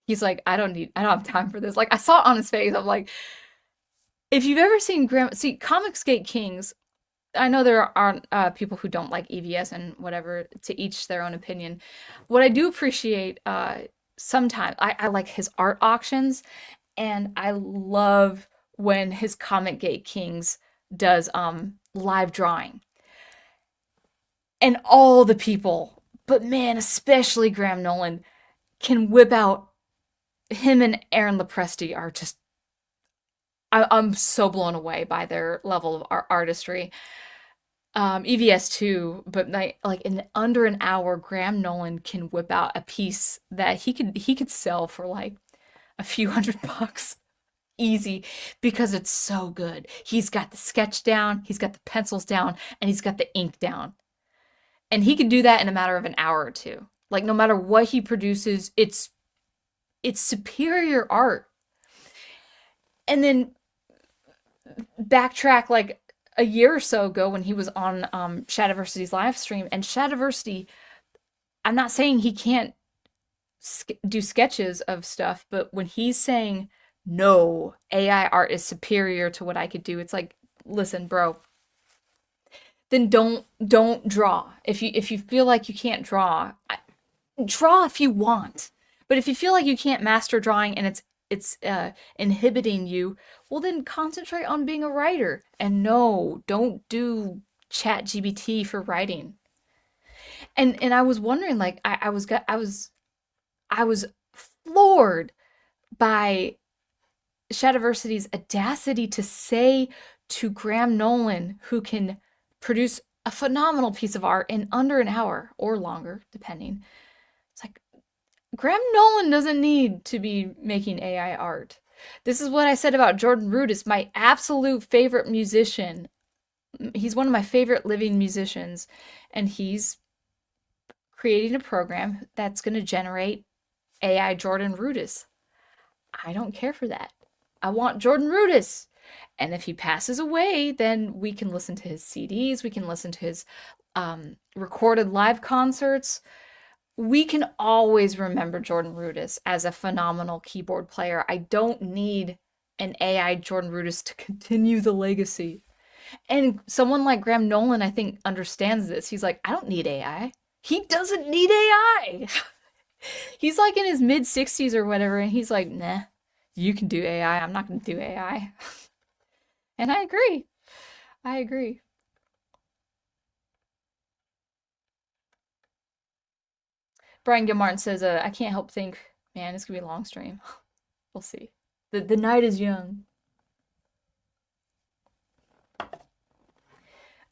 Speaker 1: He's like, I don't have time for this. Like, I saw it on his face. I'm like, if you've ever seen Comicsgate Kings, I know there aren't people who don't like EVS and whatever, to each their own opinion. What I do appreciate, sometimes, I like his art auctions, and I love when his Comicsgate Kings does live drawing. And all the people, but man, especially Graham Nolan, can whip out. Him and Aaron Lopresti are just, I'm so blown away by their level of artistry. EVS too, but like in under an hour, Graham Nolan can whip out a piece that he could sell for like a few $100 easy because it's so good. He's got the sketch down, he's got the pencils down, and he's got the ink down. And he can do that in a matter of an hour or two. Like no matter what he produces, it's superior art. And then backtrack like a year or so ago when he was on Shadiversity's live stream, and Shadiversity, I'm not saying he can't do sketches of stuff, but when he's saying no, AI art is superior to what I could do, it's like, listen, bro, then don't draw. If you feel like you can't draw, draw if you want. But if you feel like you can't master drawing and it's inhibiting you, well then concentrate on being a writer. And no, don't do ChatGPT for writing. And I was wondering, like, I was floored by Shadiversity's audacity to say to Graham Nolan, who can produce a phenomenal piece of art in under an hour or longer, depending. It's like, Graham Nolan doesn't need to be making AI art. This is what I said about Jordan Rudess, my absolute favorite musician. He's one of my favorite living musicians, and he's creating a program that's going to generate AI Jordan Rudess. I don't care for that. I want Jordan Rudess. And if he passes away, then we can listen to his CDs, we can listen to his recorded live concerts. We can always remember Jordan Rudess as a phenomenal keyboard player. I don't need an AI Jordan Rudess to continue the legacy. And someone like Graham Nolan, I think, understands this. He's like, I don't need AI. He doesn't need AI. He's like in his mid 60s or whatever, and he's like, nah, you can do AI. I'm not going to do AI. And I agree. I agree. Brian Gilmartin says, I can't help think, man, it's going to be a long stream. We'll see. The night is young.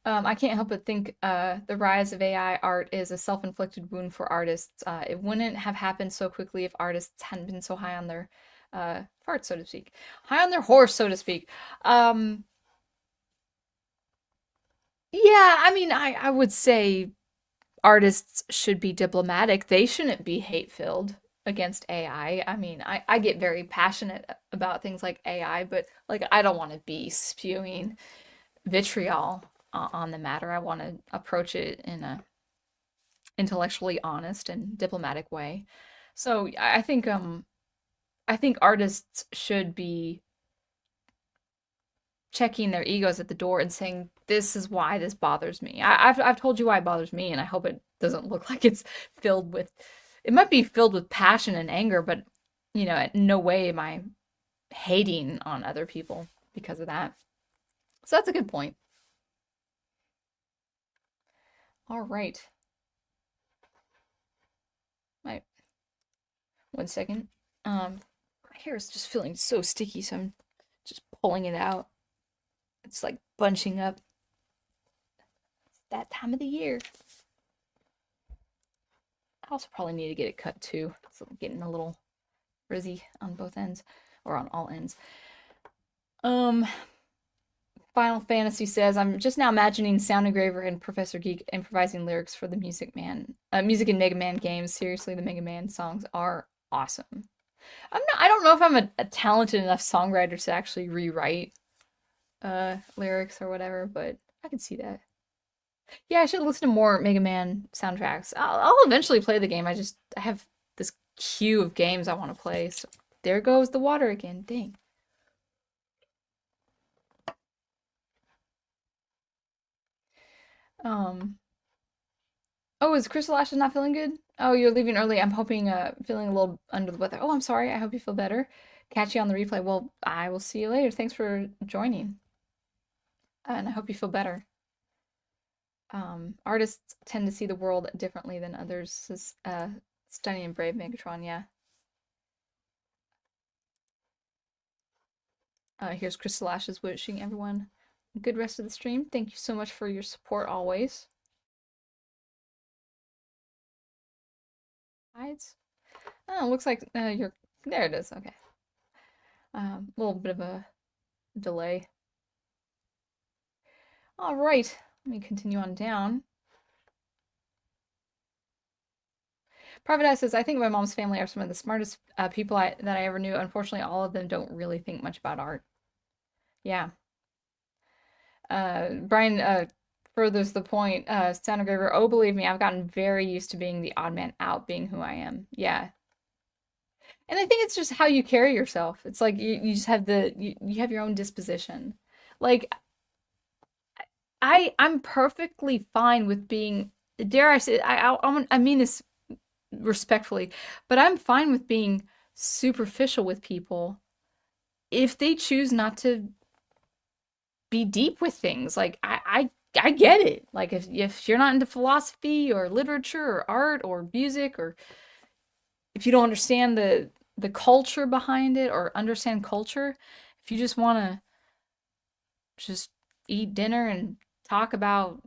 Speaker 1: I can't help but think the rise of AI art is a self-inflicted wound for artists. It wouldn't have happened so quickly if artists hadn't been so high on their fart, so to speak. High on their horse, so to speak. Yeah, I mean, I would say artists should be diplomatic. They shouldn't be hate-filled. against AI. I mean, I get very passionate about things like AI, but like I don't want to be spewing vitriol on the matter. I want to approach it in a intellectually honest and diplomatic way. So I think artists should be checking their egos at the door and saying, this is why this bothers me. I've told you why it bothers me, and I hope it doesn't look like it's filled with, it might be filled with passion and anger, but, you know, in no way am I hating on other people because of that. So that's a good point. All right. My, 1 second. My hair is just feeling so sticky, so I'm just pulling it out. It's like bunching up. It's that time of the year. I also probably need to get it cut too. It's getting a little frizzy on both ends, or on all ends. Final Fantasy says, I'm just now imagining Sound Engraver and Professor Geek improvising lyrics for the Music and Mega Man games. Seriously, the Mega Man songs are awesome. I don't know if I'm a talented enough songwriter to actually rewrite lyrics or whatever, but I can see that. Yeah, I should listen to more Mega Man soundtracks. I'll eventually play the game. I have this queue of games I want to play. So there goes the water again. Dang. Oh, is Crystal Ashes not feeling good? Oh, you're leaving early. I'm hoping feeling a little under the weather. Oh, I'm sorry. I hope you feel better. Catch you on the replay. Well, I will see you later. Thanks for joining. And I hope you feel better. Artists tend to see the world differently than others. Says Stunning and Brave Megatron, yeah. Here's Crystal Ashes wishing everyone a good rest of the stream. Thank you so much for your support always. Hides? Oh, looks like you're there. It is. Okay. A little bit of a delay. All right. Let me continue on down. Private Eye says, I think my mom's family are some of the smartest people that I ever knew. Unfortunately, all of them don't really think much about art. Yeah. Brian furthers the point. Sound Engraver, oh, believe me, I've gotten very used to being the odd man out, being who I am. Yeah. And I think it's just how you carry yourself. It's like you just have you have your own disposition. Like I'm perfectly fine with being, dare I say, I mean this respectfully, but I'm fine with being superficial with people if they choose not to be deep with things. Like I get it. Like if you're not into philosophy or literature or art or music, or if you don't understand the culture behind it or understand culture, if you just want to just eat dinner and talk about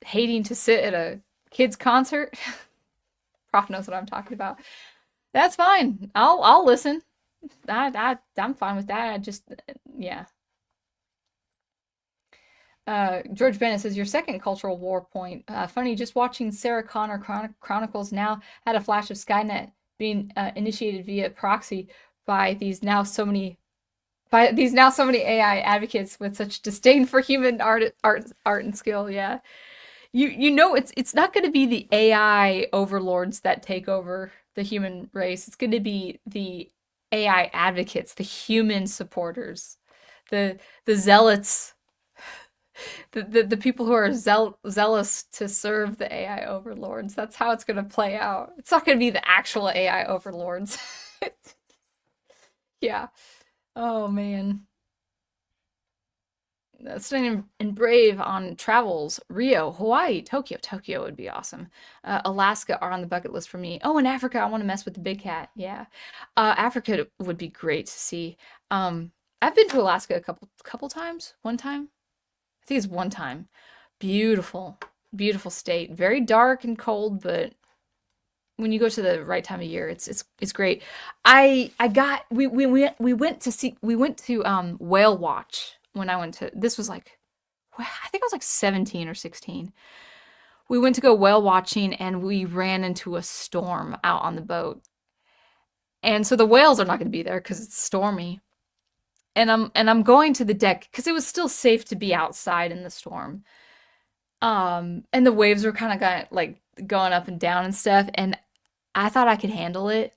Speaker 1: hating to sit at a kid's concert, Prof knows what I'm talking about. That's fine. I'll listen. I'm fine with that. I just, yeah. George Bennett says, your second cultural war point. Funny, just watching Sarah Connor Chronicles now had a flash of Skynet being initiated via proxy by these now so many AI advocates with such disdain for human art and skill. Yeah. You know it's not going to be the AI overlords that take over the human race. It's going to be the AI advocates, the human supporters, the zealots, the people who are zealous to serve the AI overlords. That's how it's going to play out. It's not going to be the actual AI overlords. Yeah. Oh man. Stunning and Brave on travels. Rio, Hawaii, Tokyo. Tokyo would be awesome. Alaska are on the bucket list for me. Oh, and Africa, I want to mess with the big cat. Yeah. Africa would be great to see. I've been to Alaska a couple times. One time. I think it's one time. Beautiful. Beautiful state. Very dark and cold, but when you go to the right time of year, it's great. We went to whale watch when I went to, this was like, I think I was like 17 or 16. We went to go whale watching and we ran into a storm out on the boat. And so the whales are not going to be there because it's stormy. And I'm going to the deck because it was still safe to be outside in the storm. And the waves were kind of like going up and down and stuff, and I thought I could handle it.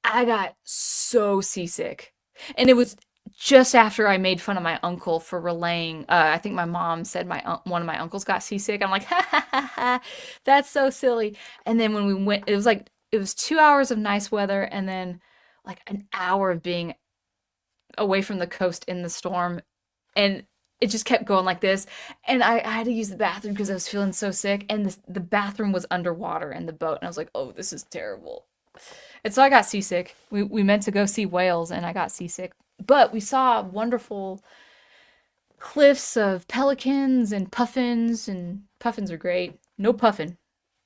Speaker 1: I got so seasick. And it was just after I made fun of my uncle for relaying. I think my mom said one of my uncles got seasick. I'm like, ha ha ha ha, that's so silly. And then when we went, it was 2 hours of nice weather, and then like an hour of being away from the coast in the storm, and it just kept going like this. And I had to use the bathroom because I was feeling so sick, and the bathroom was underwater in the boat, and I was like, oh, this is terrible. And so I got seasick. We meant to go see whales, and I got seasick. But we saw wonderful cliffs of pelicans and puffins, and puffins are great. No puffin.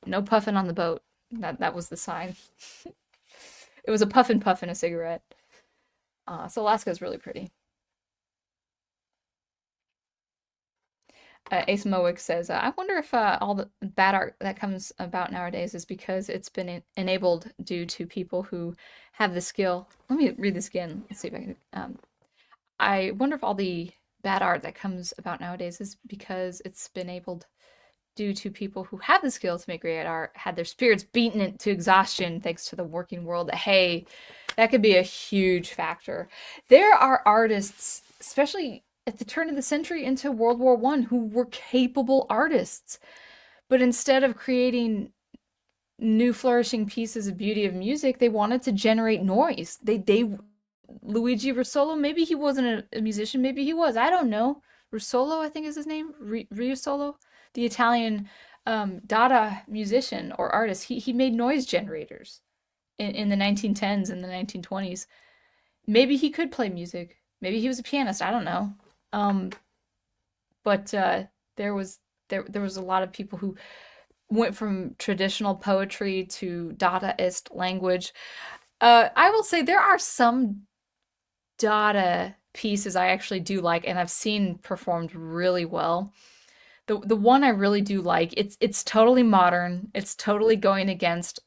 Speaker 1: No puffin on the boat. That was the sign. It was a puffin puff in a cigarette. So Alaska is really pretty. Ace Mowick says, I wonder if all the bad art that comes about nowadays is because it's been enabled due to people who have the skill. Let me read this again. Let's see if I can. I wonder if all the bad art that comes about nowadays is because it's been enabled due to people who have the skill to make great art, had their spirits beaten into exhaustion thanks to the working world. Hey, that could be a huge factor. There are artists, especially at the turn of the century into World War I, who were capable artists. But instead of creating new flourishing pieces of beauty of music, they wanted to generate noise. They Luigi Russolo, maybe he wasn't a musician, maybe he was. I don't know. Russolo, I think is his name. Russolo, the Italian Dada musician or artist. He made noise generators in the 1910s and the 1920s. Maybe he could play music. Maybe he was a pianist. I don't know. Um, but there was a lot of people who went from traditional poetry to Dadaist language. I will say there are some Dada pieces I actually do like, and I've seen performed really well. The one I really do like, it's totally modern. It's totally going against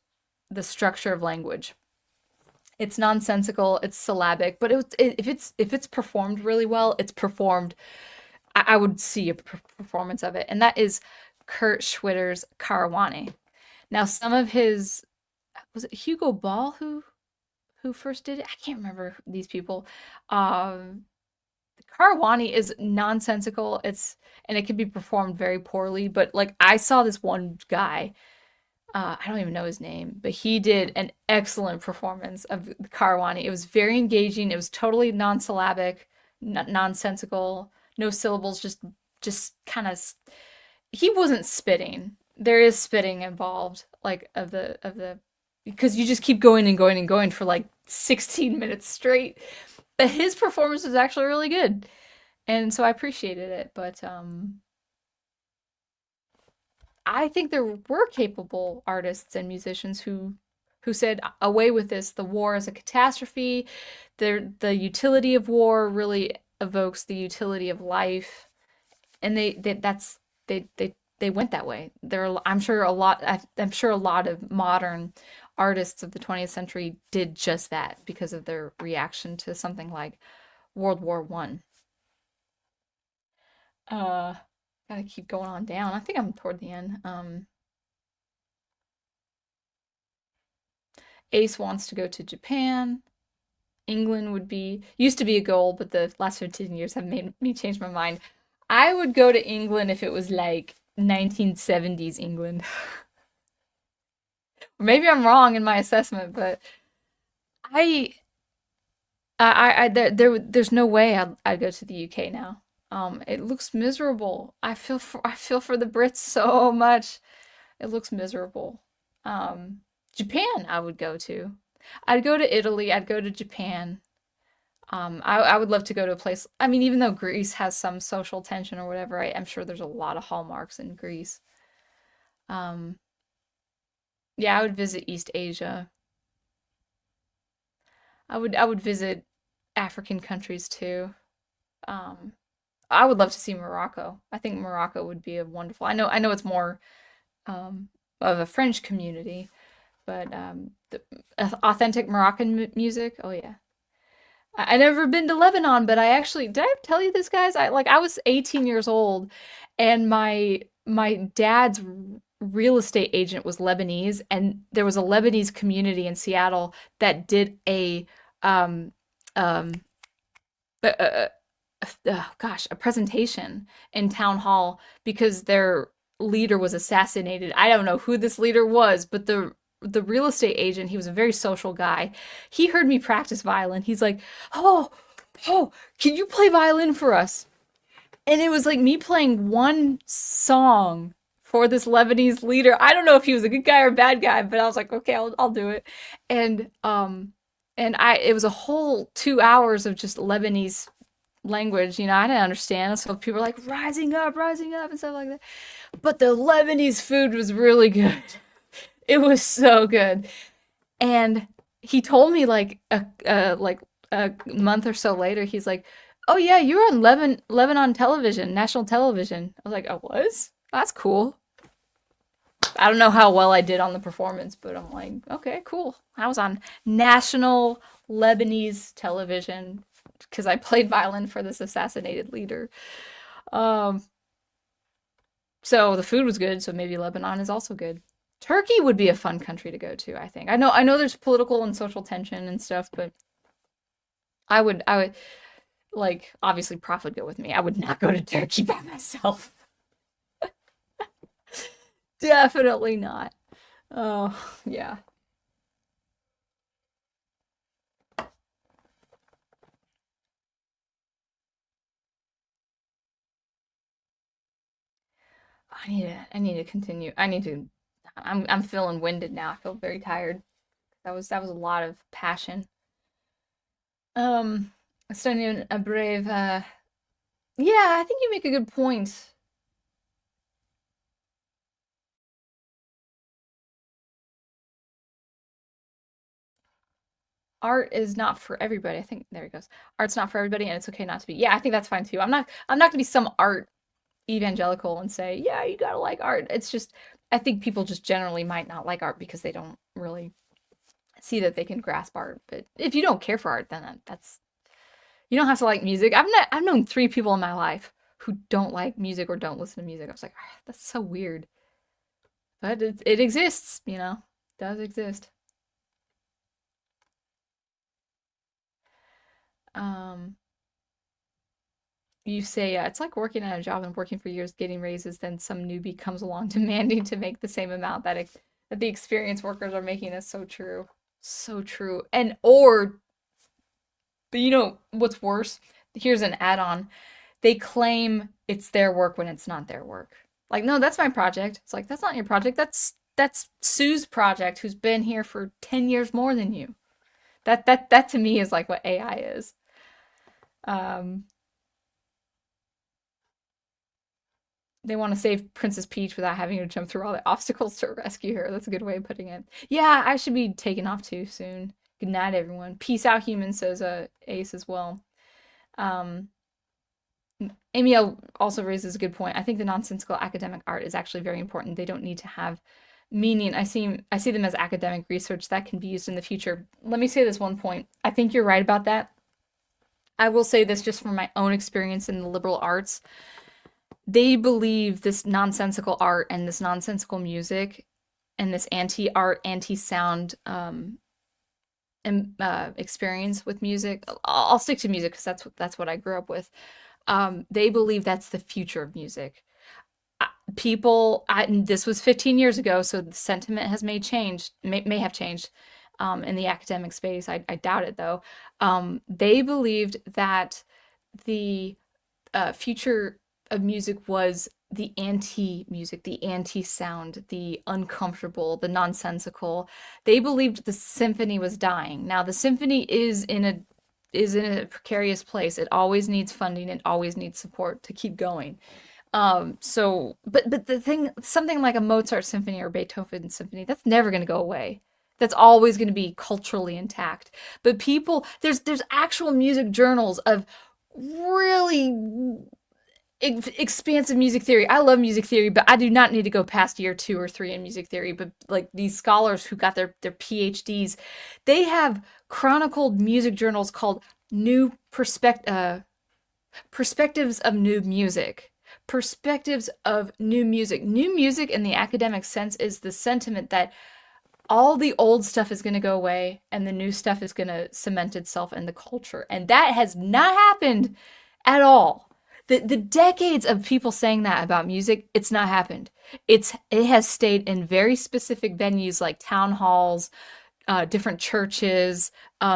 Speaker 1: the structure of language. It's nonsensical, it's syllabic, but if it's performed really well, it's performed. I would see a performance of it, and that is Kurt Schwitter's Karawani. Now, some of his was it Hugo Ball who first did it? I can't remember these people. Um, Karawani is nonsensical. It's and it can be performed very poorly, but like I saw this one guy, I don't even know his name, but he did an excellent performance of the Karawani. It was very engaging. It was totally non-syllabic, nonsensical, no syllables, just kind of. He wasn't spitting. There is spitting involved, like of the because you just keep going and going and going for like 16 minutes straight. But his performance was actually really good, and so I appreciated it. But I think there were capable artists and musicians who said, "Away with this! The war is a catastrophe. The utility of war really evokes the utility of life," and they went that way. I'm sure a lot of modern artists of the 20th century did just that because of their reaction to something like World War One. Uh, Gotta keep going on down. I think I'm toward the end. Ace wants to go to Japan. England would be used to be a goal, but the last 15 years have made me change my mind. I would go to England if it was like 1970s England. Maybe I'm wrong in my assessment, but I there's no way I'd go to the UK now. It looks miserable. I feel for the Brits so much. It looks miserable. Japan I would go to. I'd go to Italy, I'd go to Japan. I would love to go to a place. I mean, even though Greece has some social tension or whatever, I'm sure there's a lot of hallmarks in Greece. Um, yeah, I would visit East Asia. I would visit African countries too. Um, I would love to see Morocco. I think Morocco would be a wonderful. I know it's more. of a French community, but the authentic Moroccan music. Oh yeah. I never been to Lebanon, but I actually did I tell you this, guys? I was 18 years old, and my dad's real estate agent was Lebanese, and there was a Lebanese community in Seattle that did um um a, gosh, a presentation in town hall because their leader was assassinated. I don't know who this leader was, but the real estate agent, he was a very social guy. He heard me practice violin. He's like, "Oh, oh, can you play violin for us?" And it was like me playing one song for this Lebanese leader. I don't know if he was a good guy or a bad guy, but I was like, "Okay, I'll do it." And it was a whole 2 hours of just Lebanese language, I didn't understand. So people were like rising up and stuff like that. But the Lebanese food was really good. It was so good. And he told me like a month or so later, he's like, "Oh yeah, you were on Lebanon television, national television." I was like, "I was? That's cool." I don't know how well I did on the performance, but I'm like, okay, cool. I was on national Lebanese television because I played violin for this assassinated leader. Um, so the food was good, so maybe Lebanon is also good. Turkey would be a fun country to go to, I think. I know there's political and social tension and stuff, but I would like obviously Prof would go with me. I would not go to Turkey by myself. Definitely not. Oh, yeah. I need to continue. I'm feeling winded now. I feel very tired. That was a lot of passion. Studying a brave yeah, I think you make a good point. Art is not for everybody. I think there it goes. Art's not for everybody and it's okay not to be. Yeah, I think that's fine too. I'm not gonna be some art evangelical and say, yeah, you gotta like art. It's just I think people just generally might not like art because they don't really see that they can grasp art. But if you don't care for art, then that's you don't have to like music. I've known 3 people in my life who don't like music or don't listen to music. I was like, "Ah, that's so weird." But it exists, It does exist. Um, you say, it's like working at a job and working for years, getting raises, then some newbie comes along demanding to make the same amount that the experienced workers are making. Is so true. So true. But what's worse? Here's an add-on. They claim it's their work when it's not their work. Like, no, that's my project. It's like, that's not your project. That's Sue's project, who's been here for 10 years more than you. That to me is like what AI is. Um, they want to save Princess Peach without having to jump through all the obstacles to rescue her. That's a good way of putting it. Yeah, I should be taking off too soon. Good night, everyone. Peace out, human, says Ace as well. Um, Amy also raises a good point. I think the nonsensical academic art is actually very important. They don't need to have meaning. I see them as academic research that can be used in the future. Let me say this one point. I think you're right about that. I will say this just from my own experience in the liberal arts. They believe this nonsensical art and this nonsensical music and this anti-art, anti-sound experience with music. I'll stick to music because that's what I grew up with. They believe that's the future of music. This was 15 years ago, so the sentiment may have changed in the academic space. I doubt it though. They believed that the future of music was the anti-music, the anti-sound, the uncomfortable, the nonsensical. They believed the symphony was dying. Now, the symphony is in a precarious place. It always needs funding. It always needs support to keep going. But the thing, something like a Mozart symphony or Beethoven symphony, that's never going to go away. That's always going to be culturally intact. But there's actual music journals of really expansive music theory. I love music theory, but I do not need to go past year 2 or 3 in music theory. But like these scholars who got their PhDs, they have chronicled music journals called New Perspectives of New Music. Perspectives of New Music. New music in the academic sense is the sentiment that all the old stuff is going to go away and the new stuff is going to cement itself in the culture. And that has not happened at all. The decades of people saying that about music, it's not happened. It has stayed in very specific venues like town halls, different churches,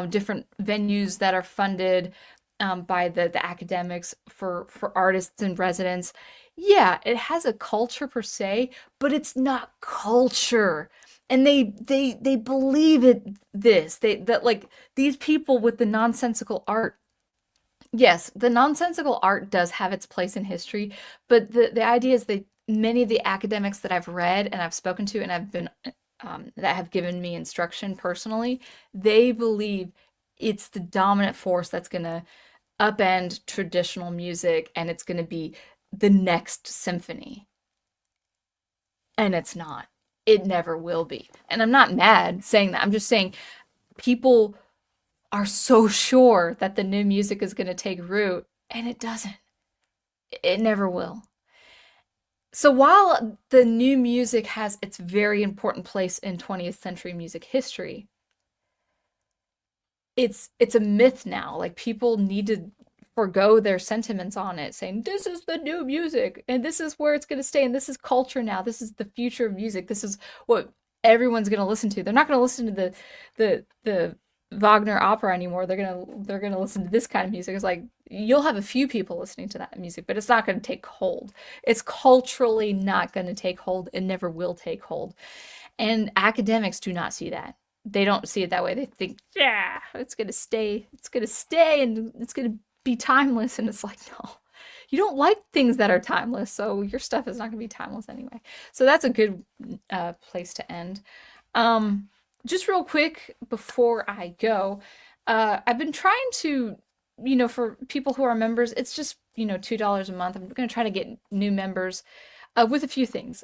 Speaker 1: different venues that are funded by the academics for artists and residents. Yeah, it has a culture per se, but it's not culture. And they believe that like these people with the nonsensical art. Yes, the nonsensical art does have its place in history, but the idea is that many of the academics that I've read and I've spoken to and I've been that have given me instruction personally, they believe it's the dominant force that's going to upend traditional music and it's going to be the next symphony. And it's not. It never will be. And I'm not mad saying that. I'm just saying people are so sure that the new music is going to take root, and it doesn't. It never will. So while the new music has its very important place in 20th century music history, it's a myth now. Like people need to forgo their sentiments on it, saying this is the new music and this is where it's going to stay and this is culture now. This is the future of music. This is what everyone's going to listen to. They're not going to listen to the Wagner opera anymore. They're gonna listen to this kind of music. It's like you'll have a few people listening to that music, but it's not going to take hold. It's culturally not going to take hold. It never will take hold. And academics do not see that. They don't see it that way. They think, yeah, it's gonna stay. It's gonna stay, and it's gonna be timeless. And it's like, no, you don't like things that are timeless, so your stuff is not gonna be timeless anyway. So that's a good place to end. Just real quick before I go, I've been trying to, for people who are members, it's just, $2 a month. I'm going to try to get new members with a few things.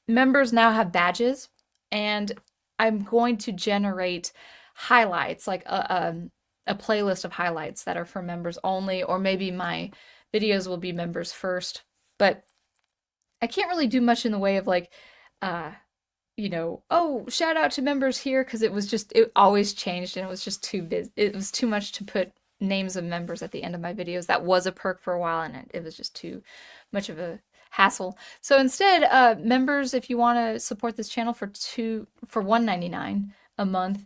Speaker 1: Members now have badges, and I'm going to generate highlights, like a playlist of highlights that are for members only, or maybe my videos will be members first. But I can't really do much in the way of like, oh, shout out to members here, because it always changed and it was just too busy. It was too much to put names of members at the end of my videos. That was a perk for a while, and it was just too much of a hassle. So instead, members, if you want to support this channel for $1.99 a month,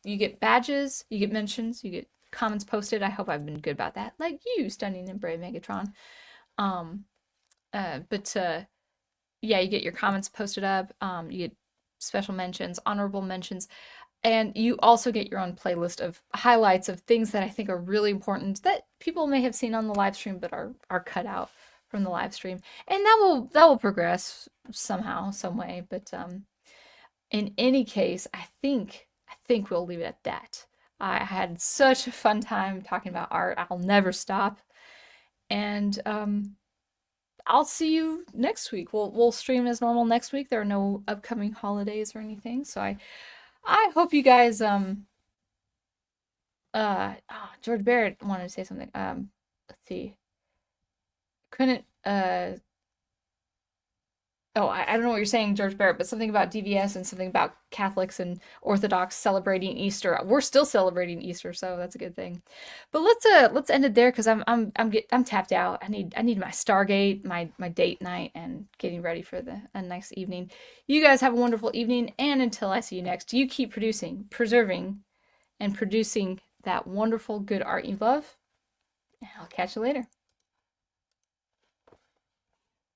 Speaker 1: you get badges, you get mentions, you get comments posted. I hope I've been good about that, like you, Stunning and Brave Megatron. Yeah, you get your comments posted up, you get special mentions, honorable mentions, and you also get your own playlist of highlights of things that I think are really important that people may have seen on the live stream but are cut out from the live stream. And that will progress somehow, some way, but in any case, I think we'll leave it at that. I had such a fun time talking about art. I'll never stop. And I'll see you next week. We'll stream as normal next week. There are no upcoming holidays or anything. So I hope you guys George Barrett wanted to say something. Let's see. Couldn't I don't know what you're saying, George Barrett, but something about DVS and something about Catholics and Orthodox celebrating Easter. We're still celebrating Easter, so that's a good thing. But let's end it there, because I'm tapped out. I need my Stargate, my date night, and getting ready for a nice evening. You guys have a wonderful evening, and until I see you next, you keep producing, preserving, and producing that wonderful good art you love. And I'll catch you later.